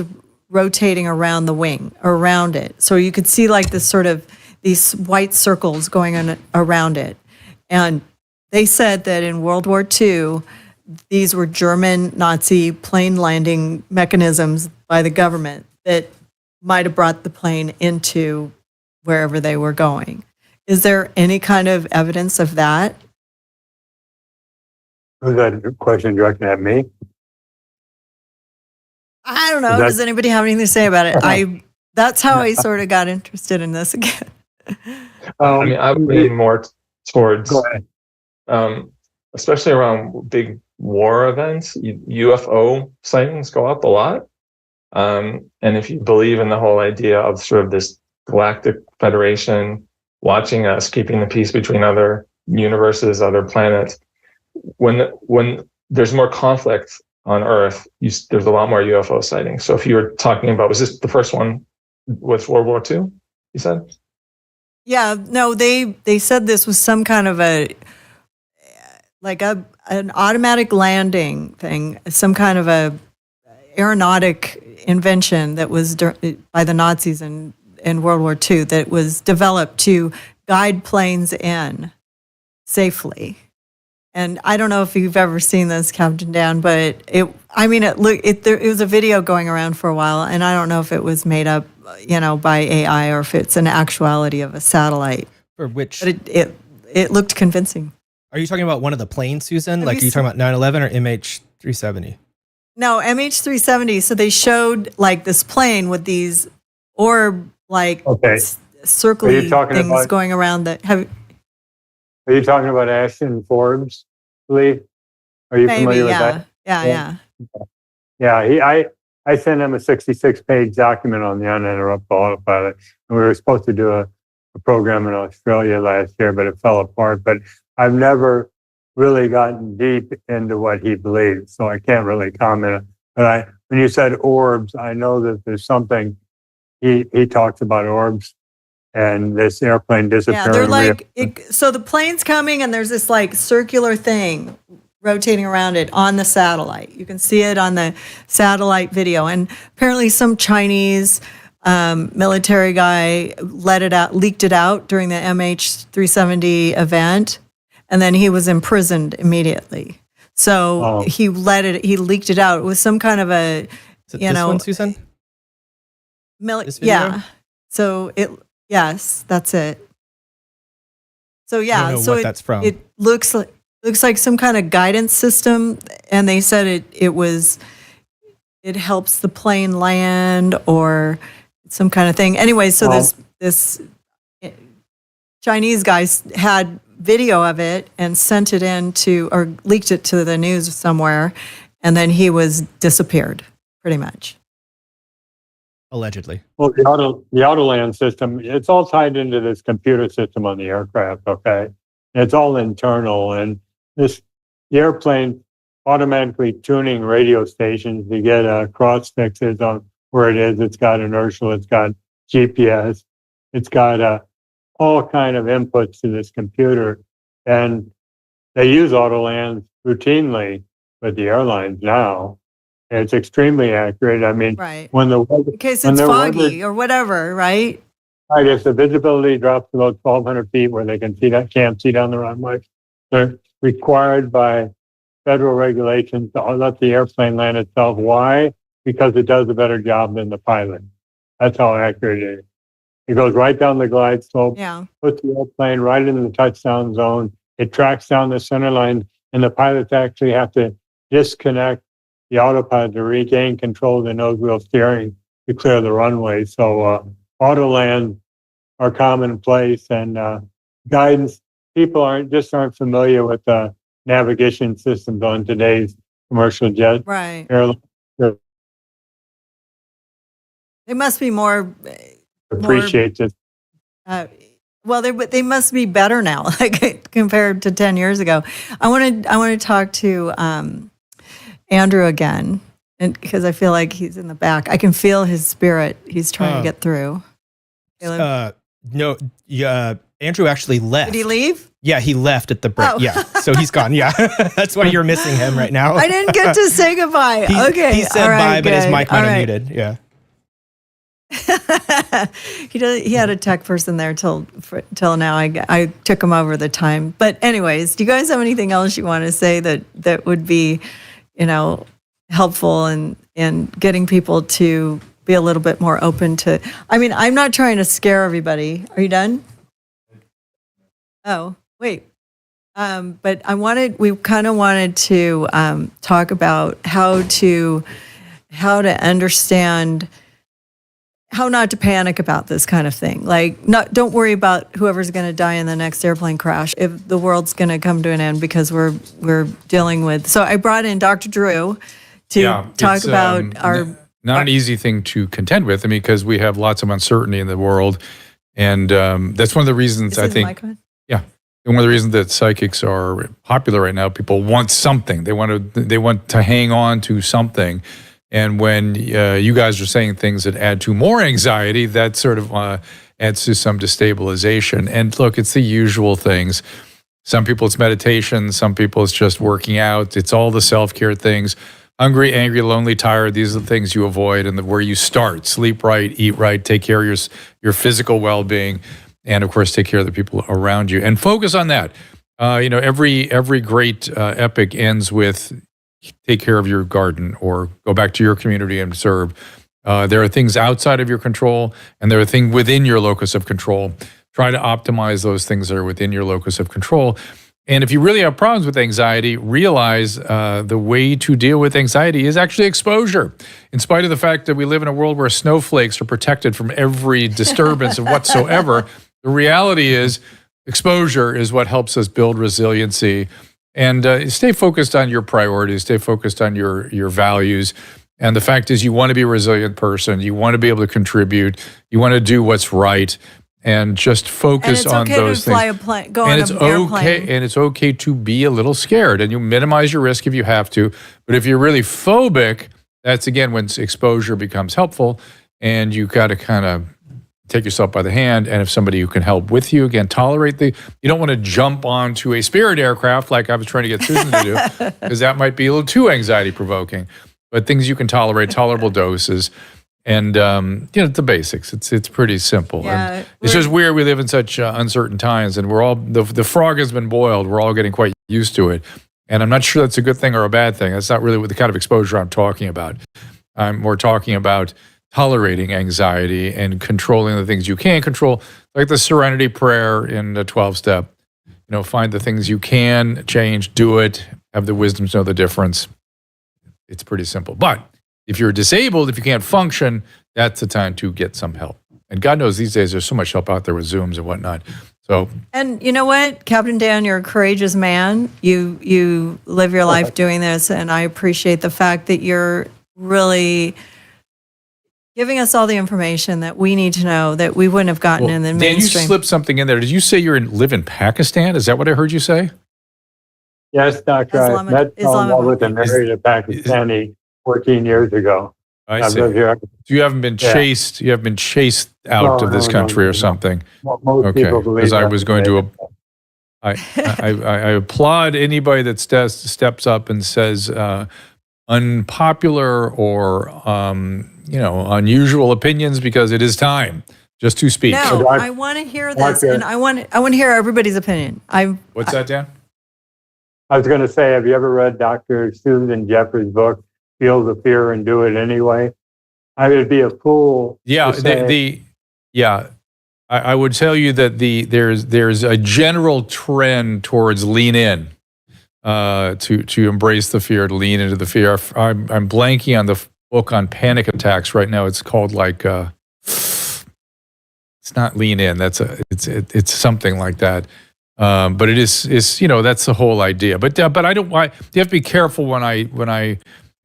rotating around the wing, around it. So you could see like this sort of these white circles going on around it. And they said that in World War II, these were German Nazi plane landing mechanisms by the government that might have brought the plane into wherever they were going. Is there any kind of evidence of that? Was that a question directed at me? I don't know. Does anybody have anything to say about it? That's how I sort of got interested in this again. I would lean more towards, Go ahead. especially around big war events, UFO sightings go up a lot. And if you believe in the whole idea of sort of this galactic federation watching us, keeping the peace between other universes, other planets, when there's more conflict on Earth, there's a lot more UFO sightings. So if you were talking about, was this the first one with World War II, you said? Yeah, no, they said this was some kind of an automatic landing thing, some kind of a aeronautic invention that was by the Nazis in World War II that was developed to guide planes in safely. And I don't know if you've ever seen this, Captain Dan, but it was a video going around for a while, and I don't know if it was made up, by AI or if it's an actuality of a satellite. For which? But it looked convincing. Are you talking about one of the planes, Susan? Like, are you talking about 9/11 or MH370? No, MH370. So they showed like this plane with these orb circly things going around that have. Are you talking about Ashton Forbes, Lee? Are you familiar with that? Yeah. Yeah, I sent him a 66-page document on the uninterrupted autopilot. And we were supposed to do a program in Australia last year, but it fell apart. But I've never really gotten deep into what he believes, so I can't really comment. But when you said orbs, I know that there's something, he talks about orbs. And this airplane disappearing. Yeah, they're like, so the plane's coming and there's this like circular thing rotating around it on the satellite. You can see it on the satellite video. And apparently some Chinese military guy leaked it out during the MH370 event. And then he was imprisoned immediately. So he leaked it out. It was some kind of a, Is it this one, Susan? This video? Yeah. So yes, that's it. So yeah, I don't know what that's from. It looks like some kind of guidance system, and they said it helps the plane land or some kind of thing. Anyway, so this Chinese guy had video of it and sent it or leaked it to the news somewhere, and then he was disappeared, pretty much. Allegedly. Well, the Autoland system, it's all tied into this computer system on the aircraft, okay? And it's all internal, and the airplane automatically tuning radio stations to get cross fixes on where it is. It's got inertial, it's got GPS, it's got all kind of inputs to this computer, and they use Autoland routinely with the airlines now. It's extremely accurate. I mean, right. When the weather, in case it's foggy or whatever, right? Right. If the visibility drops below 1,200 feet, where they can't see down the runway, they're required by federal regulations to let the airplane land itself. Why? Because it does a better job than the pilot. That's how accurate it is. It goes right down the glide slope. Yeah. Puts the airplane right into the touchdown zone. It tracks down the center line, and the pilots actually have to disconnect the autopilot to regain control of the nose wheel steering to clear the runway. So Autoland are commonplace, and guidance. People aren't familiar with the navigation systems on today's commercial jet airlines. They must be more appreciate this. Well, they must be better now, like compared to 10 years ago. I want to talk to Andrew again, and because I feel like he's in the back. I can feel his spirit. He's trying to get through. No, Andrew actually left. Did he leave? Yeah, he left at the break. Oh. Yeah, so he's gone. Yeah, that's why you're missing him right now. I didn't get to say goodbye. Okay, he said bye, but his mic might have muted. Yeah. He had a tech person there till now. I took him over the time. But anyways, do you guys have anything else you want to say that would be, helpful in getting people to be a little bit more open to? I mean, I'm not trying to scare everybody. Are you done? Oh, wait. But we kind of wanted to talk about how to understand how not to panic about this kind of thing. Like, don't worry about whoever's going to die in the next airplane crash if the world's going to come to an end because we're dealing with. So I brought in Dr. Drew to talk about not an easy thing to contend with. I mean, because we have lots of uncertainty in the world, and that's one of the reasons I think. Yeah, and one of the reasons that psychics are popular right now. People want something. They want to hang on to something. And when you guys are saying things that add to more anxiety, that sort of adds to some destabilization. And look, it's the usual things. Some people it's meditation. Some people it's just working out. It's all the self-care things. Hungry, angry, lonely, tired. These are the things you avoid and where you start. Sleep right, eat right, take care of your physical well-being, and of course, take care of the people around you. And focus on that. Every great epic ends with take care of your garden or go back to your community and serve. There are things outside of your control and there are things within your locus of control. Try to optimize those things that are within your locus of control. And if you really have problems with anxiety, realize the way to deal with anxiety is actually exposure. In spite of the fact that we live in a world where snowflakes are protected from every disturbance of whatsoever, the reality is exposure is what helps us build resiliency. And stay focused on your priorities, stay focused on your values. And the fact is you want to be a resilient person. You want to be able to contribute. You want to do what's right. And just focus on those things. And it's okay to fly a plane, go on an airplane. And it's okay to be a little scared. And you minimize your risk if you have to. But if you're really phobic, that's again when exposure becomes helpful. And you got to kind of take yourself by the hand, and if somebody who can help with you, again, you don't want to jump onto a Spirit aircraft like I was trying to get Susan to do, because that might be a little too anxiety provoking. But things you can tolerate, tolerable doses, and the basics. It's pretty simple. Yeah, it's just weird we live in such uncertain times, and we're all the frog has been boiled. We're all getting quite used to it, and I'm not sure that's a good thing or a bad thing. That's not really what the kind of exposure I'm talking about. I'm more talking about tolerating anxiety and controlling the things you can control, like the Serenity Prayer in the 12-step. Find the things you can change, do it, have the wisdom to know the difference. It's pretty simple. But if you're disabled, if you can't function, that's the time to get some help. And God knows these days there's so much help out there with Zooms and whatnot. So, and you know what, Captain Dan, you're a courageous man. You live your life doing this, and I appreciate the fact that you're really giving us all the information that we need to know that we wouldn't have gotten in the mainstream. Dan, you slipped something in there. Did you say you live in Pakistan? Is that what I heard you say? Yes, Doctor. I met someone with and married a Pakistani 14 years ago. I see. Here. You haven't been chased. You haven't been chased out of this country or something. Most people believe because I was going to. I applaud anybody that steps up and says unpopular or unusual opinions, because it is time just to speak. No, I want to hear this, and I want to hear everybody's opinion. What's that, Dan? I was going to say, have you ever read Dr. Susan Jeffers' book, Feel the Fear and Do It Anyway? I would be a fool. Yeah, I would tell you that there's a general trend towards lean in, to embrace the fear, to lean into the fear. I'm blanking on the book on panic attacks right now. It's called it's not lean in. It's something like that. But it is that's the whole idea. But I don't. You have to be careful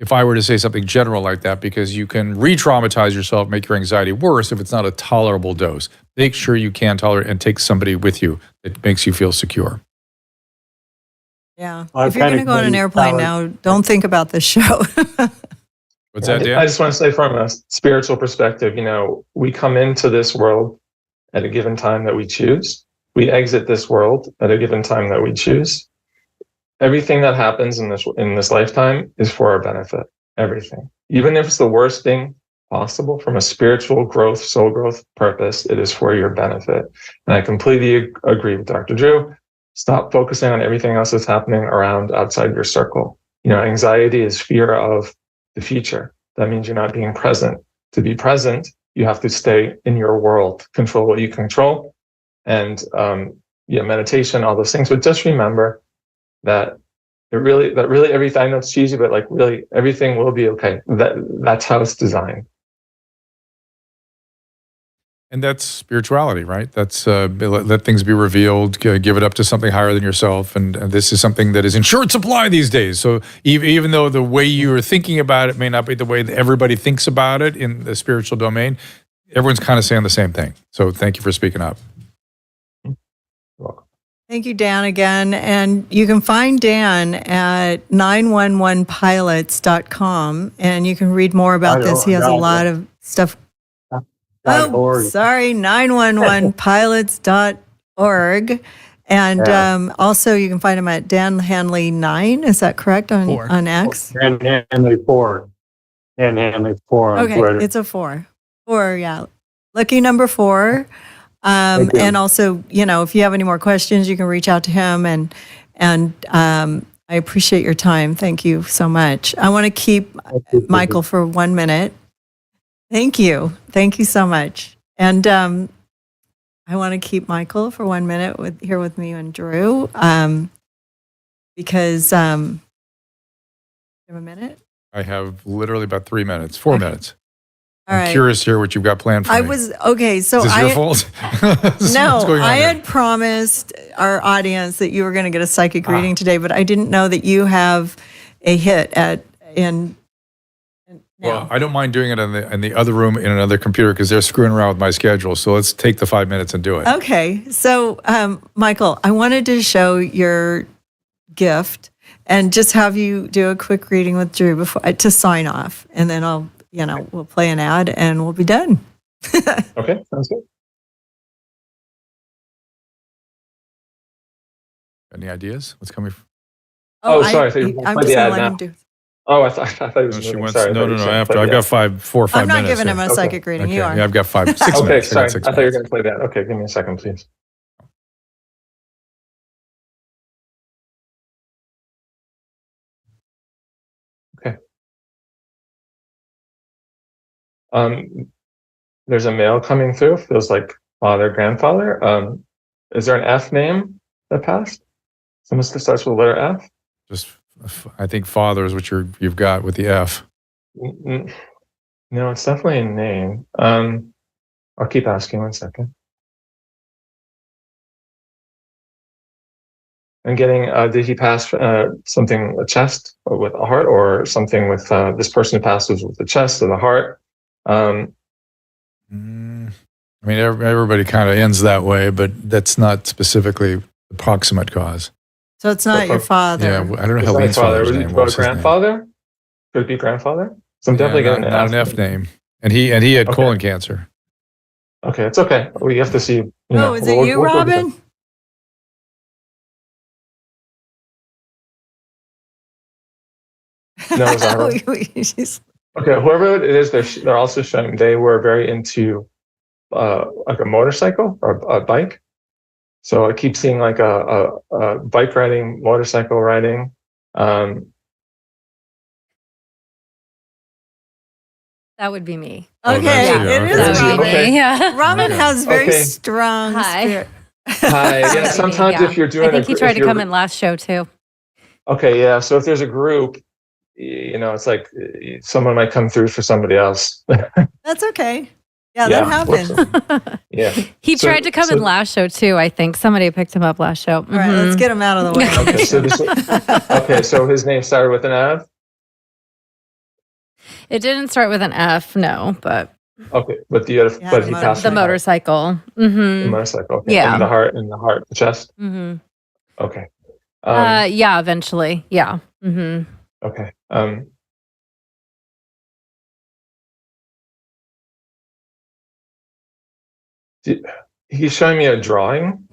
if I were to say something general like that, because you can re-traumatize yourself, make your anxiety worse if it's not a tolerable dose. Make sure you can tolerate and take somebody with you that makes you feel secure. Yeah. If you're going to go on an airplane now, don't think about this show. What's that, Dan? I just want to say, from a spiritual perspective, we come into this world at a given time that we choose. We exit this world at a given time that we choose. Everything that happens in this lifetime is for our benefit. Everything. Even if it's the worst thing possible from a spiritual growth, soul growth purpose, it is for your benefit. And I completely agree with Dr. Drew. Stop focusing on everything else that's happening around outside your circle. Anxiety is fear of the future. That means you're not being present. To be present, you have to stay in your world, control what you control, and meditation, all those things. But just remember that really everything, I know it's cheesy, but really everything will be okay. That's how it's designed. And that's spirituality, right? That's let things be revealed, give it up to something higher than yourself. And this is something that is in short supply these days. So even though the way you are thinking about it may not be the way that everybody thinks about it in the spiritual domain, everyone's kind of saying the same thing. So thank you for speaking up. You're welcome. Thank you, Dan, again. And you can find Dan at 911pilots.com, and you can read more about this. He has a lot of stuff. Sorry, 911pilots.org. And also you can find him at Dan Hanley 9. Is that correct on X? Dan Hanley 4. Dan Hanley 4 on Twitter. Okay, it's a 4. 4, yeah. Lucky number 4. And also, if you have any more questions, you can reach out to him. And I appreciate your time. Thank you so much. I want to keep Michael for 1 minute. Thank you. Thank you so much. And I want to keep Michael for 1 minute here with me and Drew, because you have a minute? I have literally about 3 minutes, 4 minutes. All right. I'm curious to hear what you've got planned for me. So Is this your fault? No, I here? had promised our audience that you were going to get a psychic reading today, but I didn't know that you have a hit in. Well, I don't mind doing it in the other room in another computer because they're screwing around with my schedule. So let's take the 5 minutes and do it. Okay. So, Michael, I wanted to show your gift and just have you do a quick reading with Drew before to sign off. And then we'll play an ad and we'll be done. Okay, sounds good. Any ideas? What's coming? Sorry. I thought you were I'm play just the going ad to let now. him do. Oh, I thought he was No, she moving. wants. Sorry, No. After I've got 4 or 5 I'm not minutes. giving him a Okay. psychic reading. Okay. You are. Yeah, I've got 6 Okay, minutes. sorry. I got 6 I thought you were minutes. going to play that. Okay, give me a second, please. Okay. There's a mail coming through. Feels like father, grandfather. Is there an F name that passed? Someone that starts with the letter F? Just, I think father is what you've got with the F. No, it's definitely a name. I'll keep asking 1 second. I'm getting, did he pass something, a chest with a heart, or something with this person who passed was with the chest and the heart? I mean, everybody kind of ends that way, but that's not specifically the proximate cause. So it's not your father. Yeah, I don't know how It's Lee's not father. father's Was name it was. grandfather? Could it be grandfather? So I'm definitely getting not an F name. And he had colon cancer. Okay, it's okay. We have to see. Is it you, Robin? No, it's not her. Okay, whoever it is, they're also showing they were very into like a motorcycle or a bike. So I keep seeing like a bike riding, motorcycle riding. That would be me. Okay, it is That would be Robin. me. Yeah. Robin has very Okay. strong Hi. spirit. Hi. Yeah, sometimes if you're doing, I think he tried to come in last show too. Okay, yeah. So if there's a group, it's like someone might come through for somebody else. That's okay. Yeah, that happens. Yeah. He tried to come in last show too. I think somebody picked him up last show. All right, let's get him out of the way. Okay, so his name started with an F. It didn't start with an F, no, but Okay, but he passed the motorcycle. The motorcycle. Okay. Yeah. And the heart, the chest. Mm-hmm. Okay. Yeah, eventually. Yeah. Mm-hmm. Okay. He's showing me a drawing.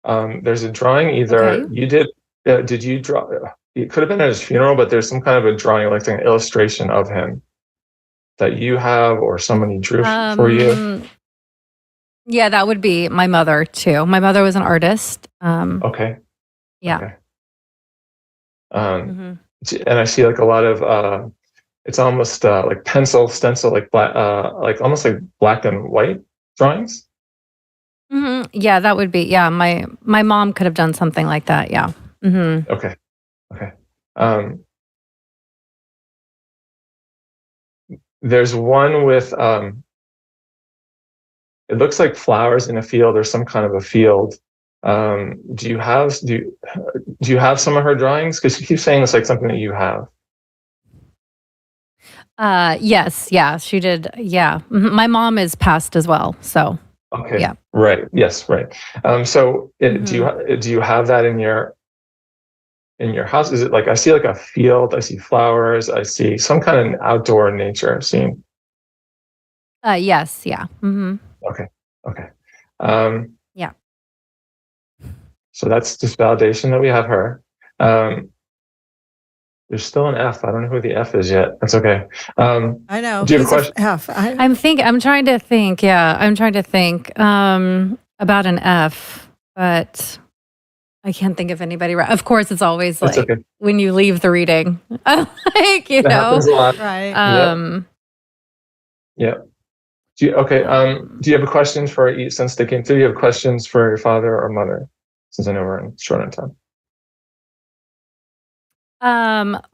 There's a drawing. Either you did you draw? It could have been at his funeral, but there's some kind of a drawing, like an illustration of him that you have, or somebody drew for you. Yeah, that would be my mother too. My mother was an artist. Okay. Yeah. Okay. And I see like a lot of it's almost like pencil stencil, like black, like almost like black and white drawings. Mm-hmm. Yeah, that would be. Yeah, my mom could have done something like that. Yeah. Mm-hmm. Okay. There's one with it looks like flowers in a field or some kind of a field. Do you have some of her drawings? Because she keeps saying it's like something that you have. Yes, yeah, she did. Yeah. My mom is passed as well. So, Okay. yeah. Right. Yes. Right. So do you have that in your house? Is it like, I see like a field, I see flowers, I see some kind of outdoor nature scene. Yes, yeah. Okay. Yeah. So that's just validation that we have her. There's still an F. I don't know who the F is yet. That's okay. I know. Do you have a question? F. I'm trying to think. Yeah, I'm trying to think about an F, but I can't think of anybody. Of course, it's always like okay. when you leave the reading, like, you That know. happens a lot. Right. Yeah. Do you have a question for, since they came through, you have questions for your father or mother? Since I know we're short on time.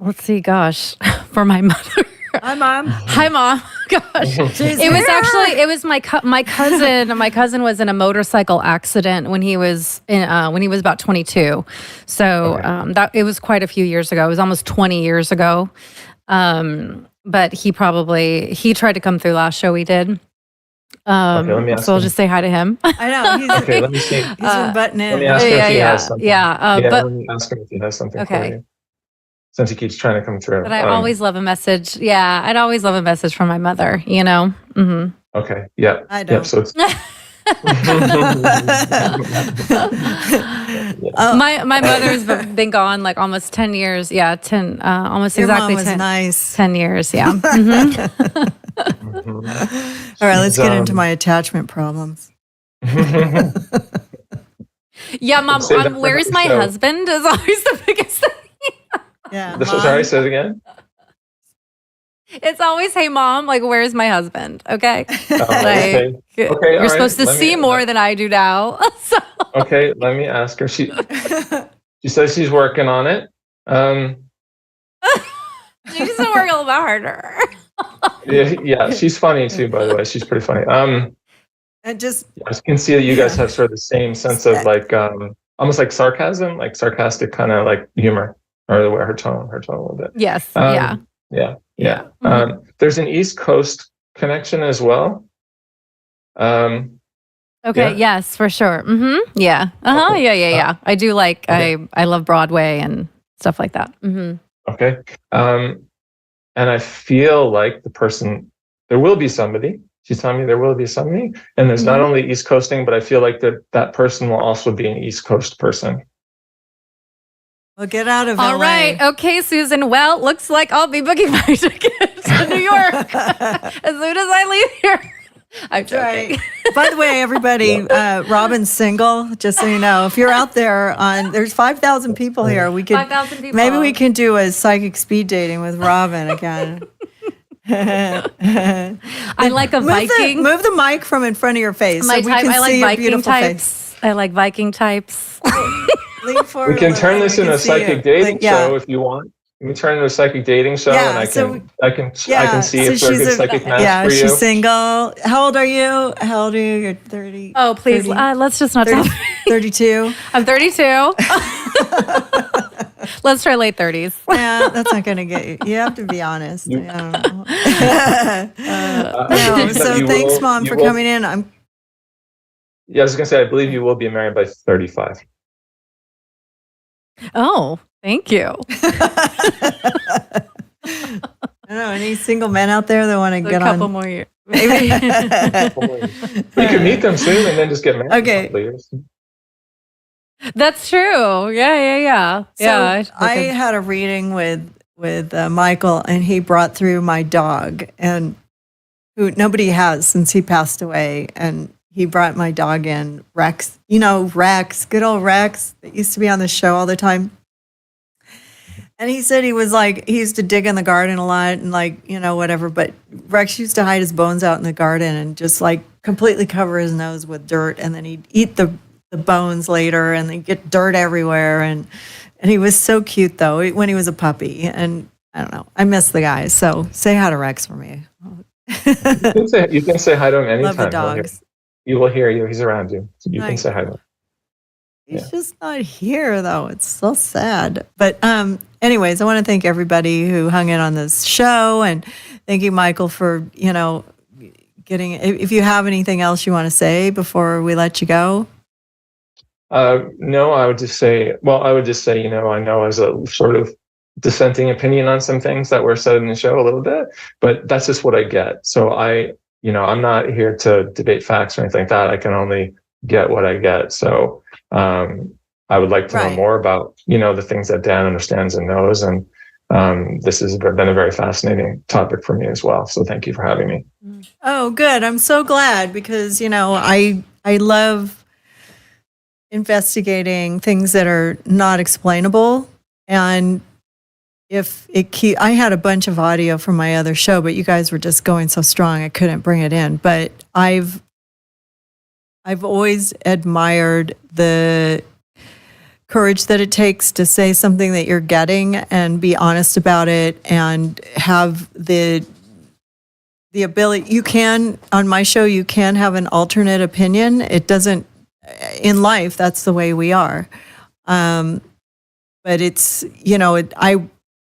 Let's see. Gosh, for my mother. Hi, Mom. Hi, Mom. Gosh, it was my cousin. My cousin was in a motorcycle accident when he was about 22. So that it was quite a few years ago. It was almost 20 years ago. But he tried to come through last show we did. Let me ask so I'll him. just say hi to him. I know. Okay, let me see. He's been butting in. Let me ask him if he has something. But let me ask him if he has something for you. Since he keeps trying to come through. But I always love a message. Yeah, I'd always love a message from my mother, you know? Mm-hmm. Okay, yeah. I don't. Yep, so it's, my mother's been gone like almost 10 years. Yeah, 10, almost Your exactly mom was 10, nice. 10 years. Yeah. Mm-hmm. All right, let's get into my attachment problems. Yeah, Mom, Say that for where's the my show. husband is always the biggest thing. Yeah. Sorry, say it again. It's always, hey, Mom, like, where's my husband? Okay. Okay. Okay, You're supposed to see more than I do now. So. Okay, let me ask her. She says she's working on it. She's just working a little bit harder. Yeah, she's funny too, by the way. She's pretty funny. And just I can see that you guys have sort of the same sense of like almost like sarcasm, like sarcastic kind of like humor, or the way her tone a little bit. Yes. Yeah. Mm-hmm. There's an East Coast connection as well. Okay. Yeah. Yes, for sure. Mm-hmm. Yeah. Okay. Yeah. I do like. Okay. I love Broadway and stuff like that. Mm-hmm. Okay. And I feel like there will be somebody. She's telling me there will be somebody, and there's not only East Coasting, but I feel like that person will also be an East Coast person. well, get out of All LA. right. Okay, Susan. Well, looks like I'll be booking my ticket to New York as soon as I leave here. I'm joking. Right. By the way, everybody, Robin's single. Just so you know, if you're out there there's 5,000 people here. We could 5,000 people. maybe we can do a psychic speed dating with Robin again. I like a Viking. Move the mic from in front of your face. My so we type. can I like see your Viking beautiful types. I like Viking types. face. Lean forward We can a turn little this so we into a can see psychic you. dating Like, yeah. show if you want. We can turn it into a psychic dating show, Yeah, and I so can see if so we're a she's good psychic match yeah, for you. she's single. How old are you? You're 30. Oh, please. 30, Let's just not talk. 32. I'm 32. Let's try late 30s. Yeah, that's not going to get you. You have to be honest. No, so thanks, Mom, for coming in. Yeah, I was going to say, I believe you will be married by 35. Oh, thank you. I don't know, any single men out there that want to A get couple on? more years. Maybe. You can meet them soon and then just get married. Okay. In a couple of years. That's true. Yeah. So Yeah. I had a reading with Michael, and he brought through my dog, and who nobody has since he passed away. And he brought my dog in, Rex. You know, Rex, good old Rex, that used to be on the show all the time. And he said he used to dig in the garden a lot and whatever. But Rex used to hide his bones out in the garden and just completely cover his nose with dirt. And then he'd eat the bones later, and then get dirt everywhere. And he was so cute though when he was a puppy. And I don't know, I miss the guy. So say hi to Rex for me. You can say hi to him anytime. Love the dogs. You will hear you. He's around you. So you can Nice. say hi to him. He's just not here, though. It's so sad. But anyways, I want to thank everybody who hung in on this show, and thank you, Michael, for, getting. If you have anything else you want to say before we let you go. No, I would just say, I know as a sort of dissenting opinion on some things that were said in the show a little bit, but that's just what I get. So I'm not here to debate facts or anything like that. I can only get what I get. So I would like to know more about, the things that Dan understands and knows. And this has been a very fascinating topic for me as well. So thank you for having me. Oh, good. I'm so glad because, I love investigating things that are not explainable. And I had a bunch of audio from my other show, but you guys were just going so strong I couldn't bring it in. But I've always admired the courage that it takes to say something that you're getting and be honest about it and have the ability. You can, on my show, you can have an alternate opinion. It doesn't, in life, that's the way we are. But it's,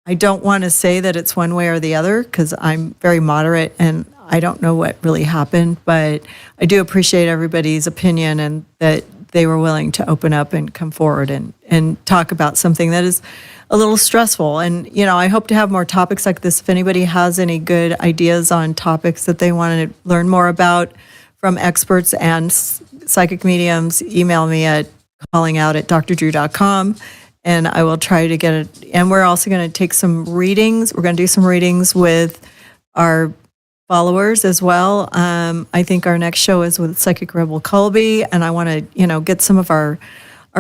I don't want to say that it's one way or the other because I'm very moderate and I don't know what really happened, but I do appreciate everybody's opinion and that they were willing to open up and come forward and talk about something that is a little stressful. And, I hope to have more topics like this. If anybody has any good ideas on topics that they want to learn more about from experts and psychic mediums, email me at callingout@drdrew.com. And I will try to get it. And we're also going to take some readings. We're going to do some readings with our followers as well. I think our next show is with Psychic Rebel Colby. And I want to, get some of our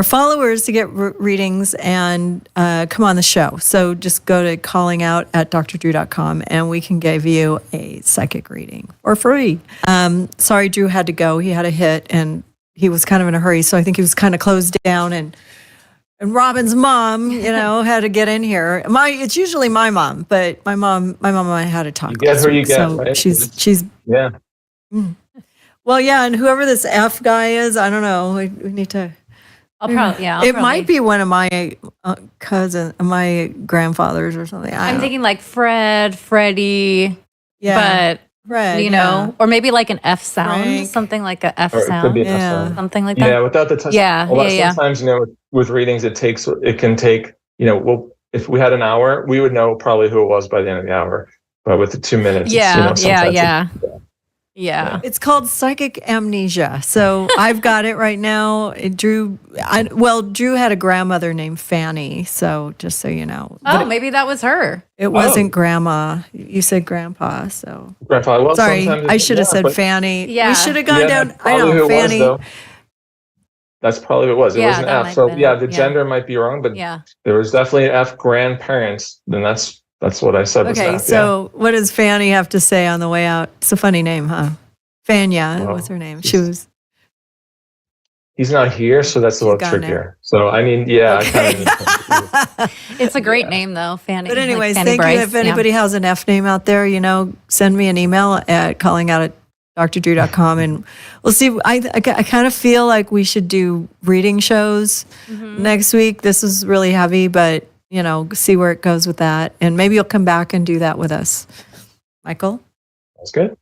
followers to get readings and come on the show. So just go to callingout@drdrew.com and we can give you a psychic reading for free. Sorry, Drew had to go. He had a hit and he was kind of in a hurry. So I think he was kind of closed down and Robin's mom, had to get in here. It's usually my mom, but my mom and I had to talk. You get who you get, so right? She's yeah. Well, yeah, and whoever this F guy is, I don't know. We need to. It might be one of my my grandfathers or something. I'm thinking like Freddie. Yeah, but Fred, or maybe like an F sound, Frank. something like a F Or it sound, could be an F sound. something like that. Yeah, without the touch. Yeah, Sometimes, with readings, it can take, if we had an hour, we would know probably who it was by the end of the hour. But with the 2 minutes, Yeah. It's called psychic amnesia. So I've got it right now. Drew had a grandmother named Fanny. So just so you know. Oh, maybe that was her. It wasn't grandma. You said grandpa. So Grandpa. Well, sorry, I should have said Fanny. Yeah. We should have gone down. I Probably know who it Fanny. was, though. That's probably what it was. It was an that F. might So have been it. the gender might be wrong, but Yeah. there was definitely an F grandparents. Then that's what I said. Okay, so what does Fanny have to say on the way out? It's a funny name, huh? Fanya, what's her name? She was. He's not here, so that's a little gone trickier. So I mean, yeah. Okay. It's a great name though, Fanny. But anyways, like Fanny thank Bryce. you. If anybody has an F name out there, send me an email at callingout@drdrew.com and we'll see. I kind of feel like we should do reading shows next week. This is really heavy, but see where it goes with that. And maybe you'll come back and do that with us. Michael?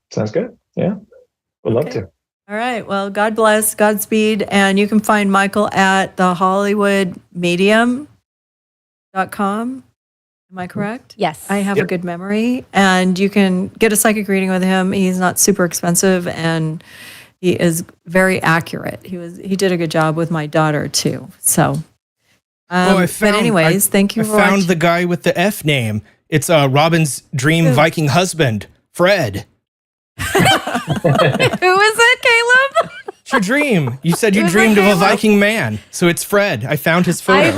Sounds good. Yeah. Would love to. All right. Well, God bless. Godspeed. And you can find Michael at thehollywoodmedium.com. Am I correct? Yes. I have a good memory. And you can get a psychic reading with him. He's not super expensive and he is very accurate. He did a good job with my daughter too. So, but anyways, thank you I for found watching. the guy with the F name. It's Robin's dream Viking husband, Fred. Who is it, Caleb? It's your dream. You said you Was dreamed it of a Caleb? Viking man. So it's Fred. I found his photo.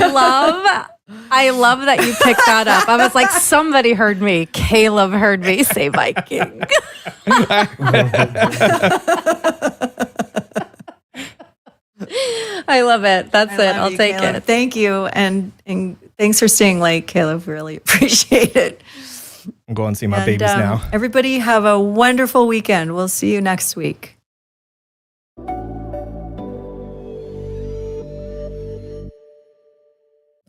I love that you picked that up. I was like, somebody heard me. Caleb heard me say Viking. I love it. That's it. I'll take Caleb. it. Thank you. And thanks for staying late, Caleb. Really appreciate it. I'm going to see my And, babies now. Everybody have a wonderful weekend. We'll see you next week.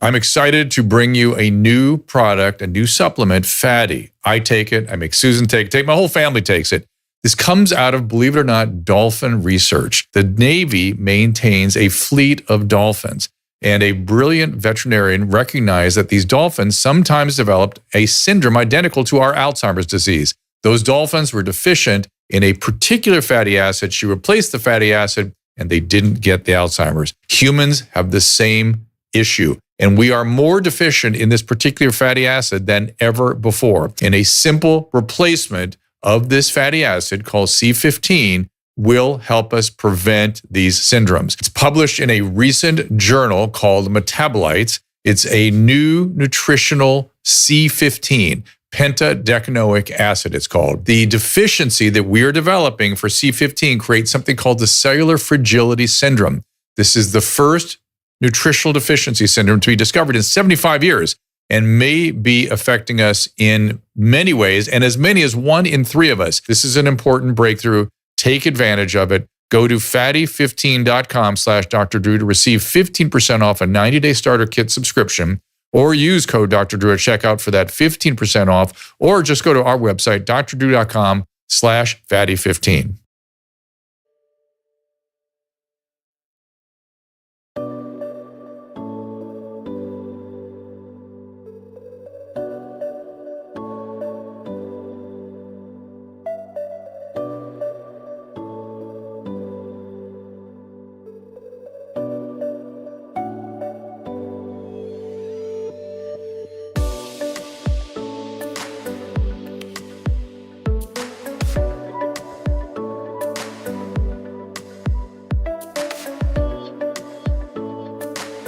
I'm excited to bring you a new product, a new supplement, Fatty. I take it. I make Susan take it. My whole family takes it. This comes out of, believe it or not, dolphin research. The Navy maintains a fleet of dolphins, and a brilliant veterinarian recognized that these dolphins sometimes developed a syndrome identical to our Alzheimer's disease. Those dolphins were deficient in a particular fatty acid. She replaced the fatty acid, and they didn't get the Alzheimer's. Humans have the same issue, and we are more deficient in this particular fatty acid than ever before. And a simple replacement of this fatty acid called C15 will help us prevent these syndromes. It's published in a recent journal called Metabolites. It's a new nutritional C15, pentadecanoic acid, it's called. The deficiency that we are developing for C15 creates something called the cellular fragility syndrome. This is the first nutritional deficiency syndrome to be discovered in 75 years. And may be affecting us in many ways, and as many as 1 in 3 of us. This is an important breakthrough. Take advantage of it. Go to fatty15.com/Dr. Drew to receive 15% off a 90-day starter kit subscription, or use code Dr. Drew at checkout for that 15% off, or just go to our website, drdrew.com/fatty15.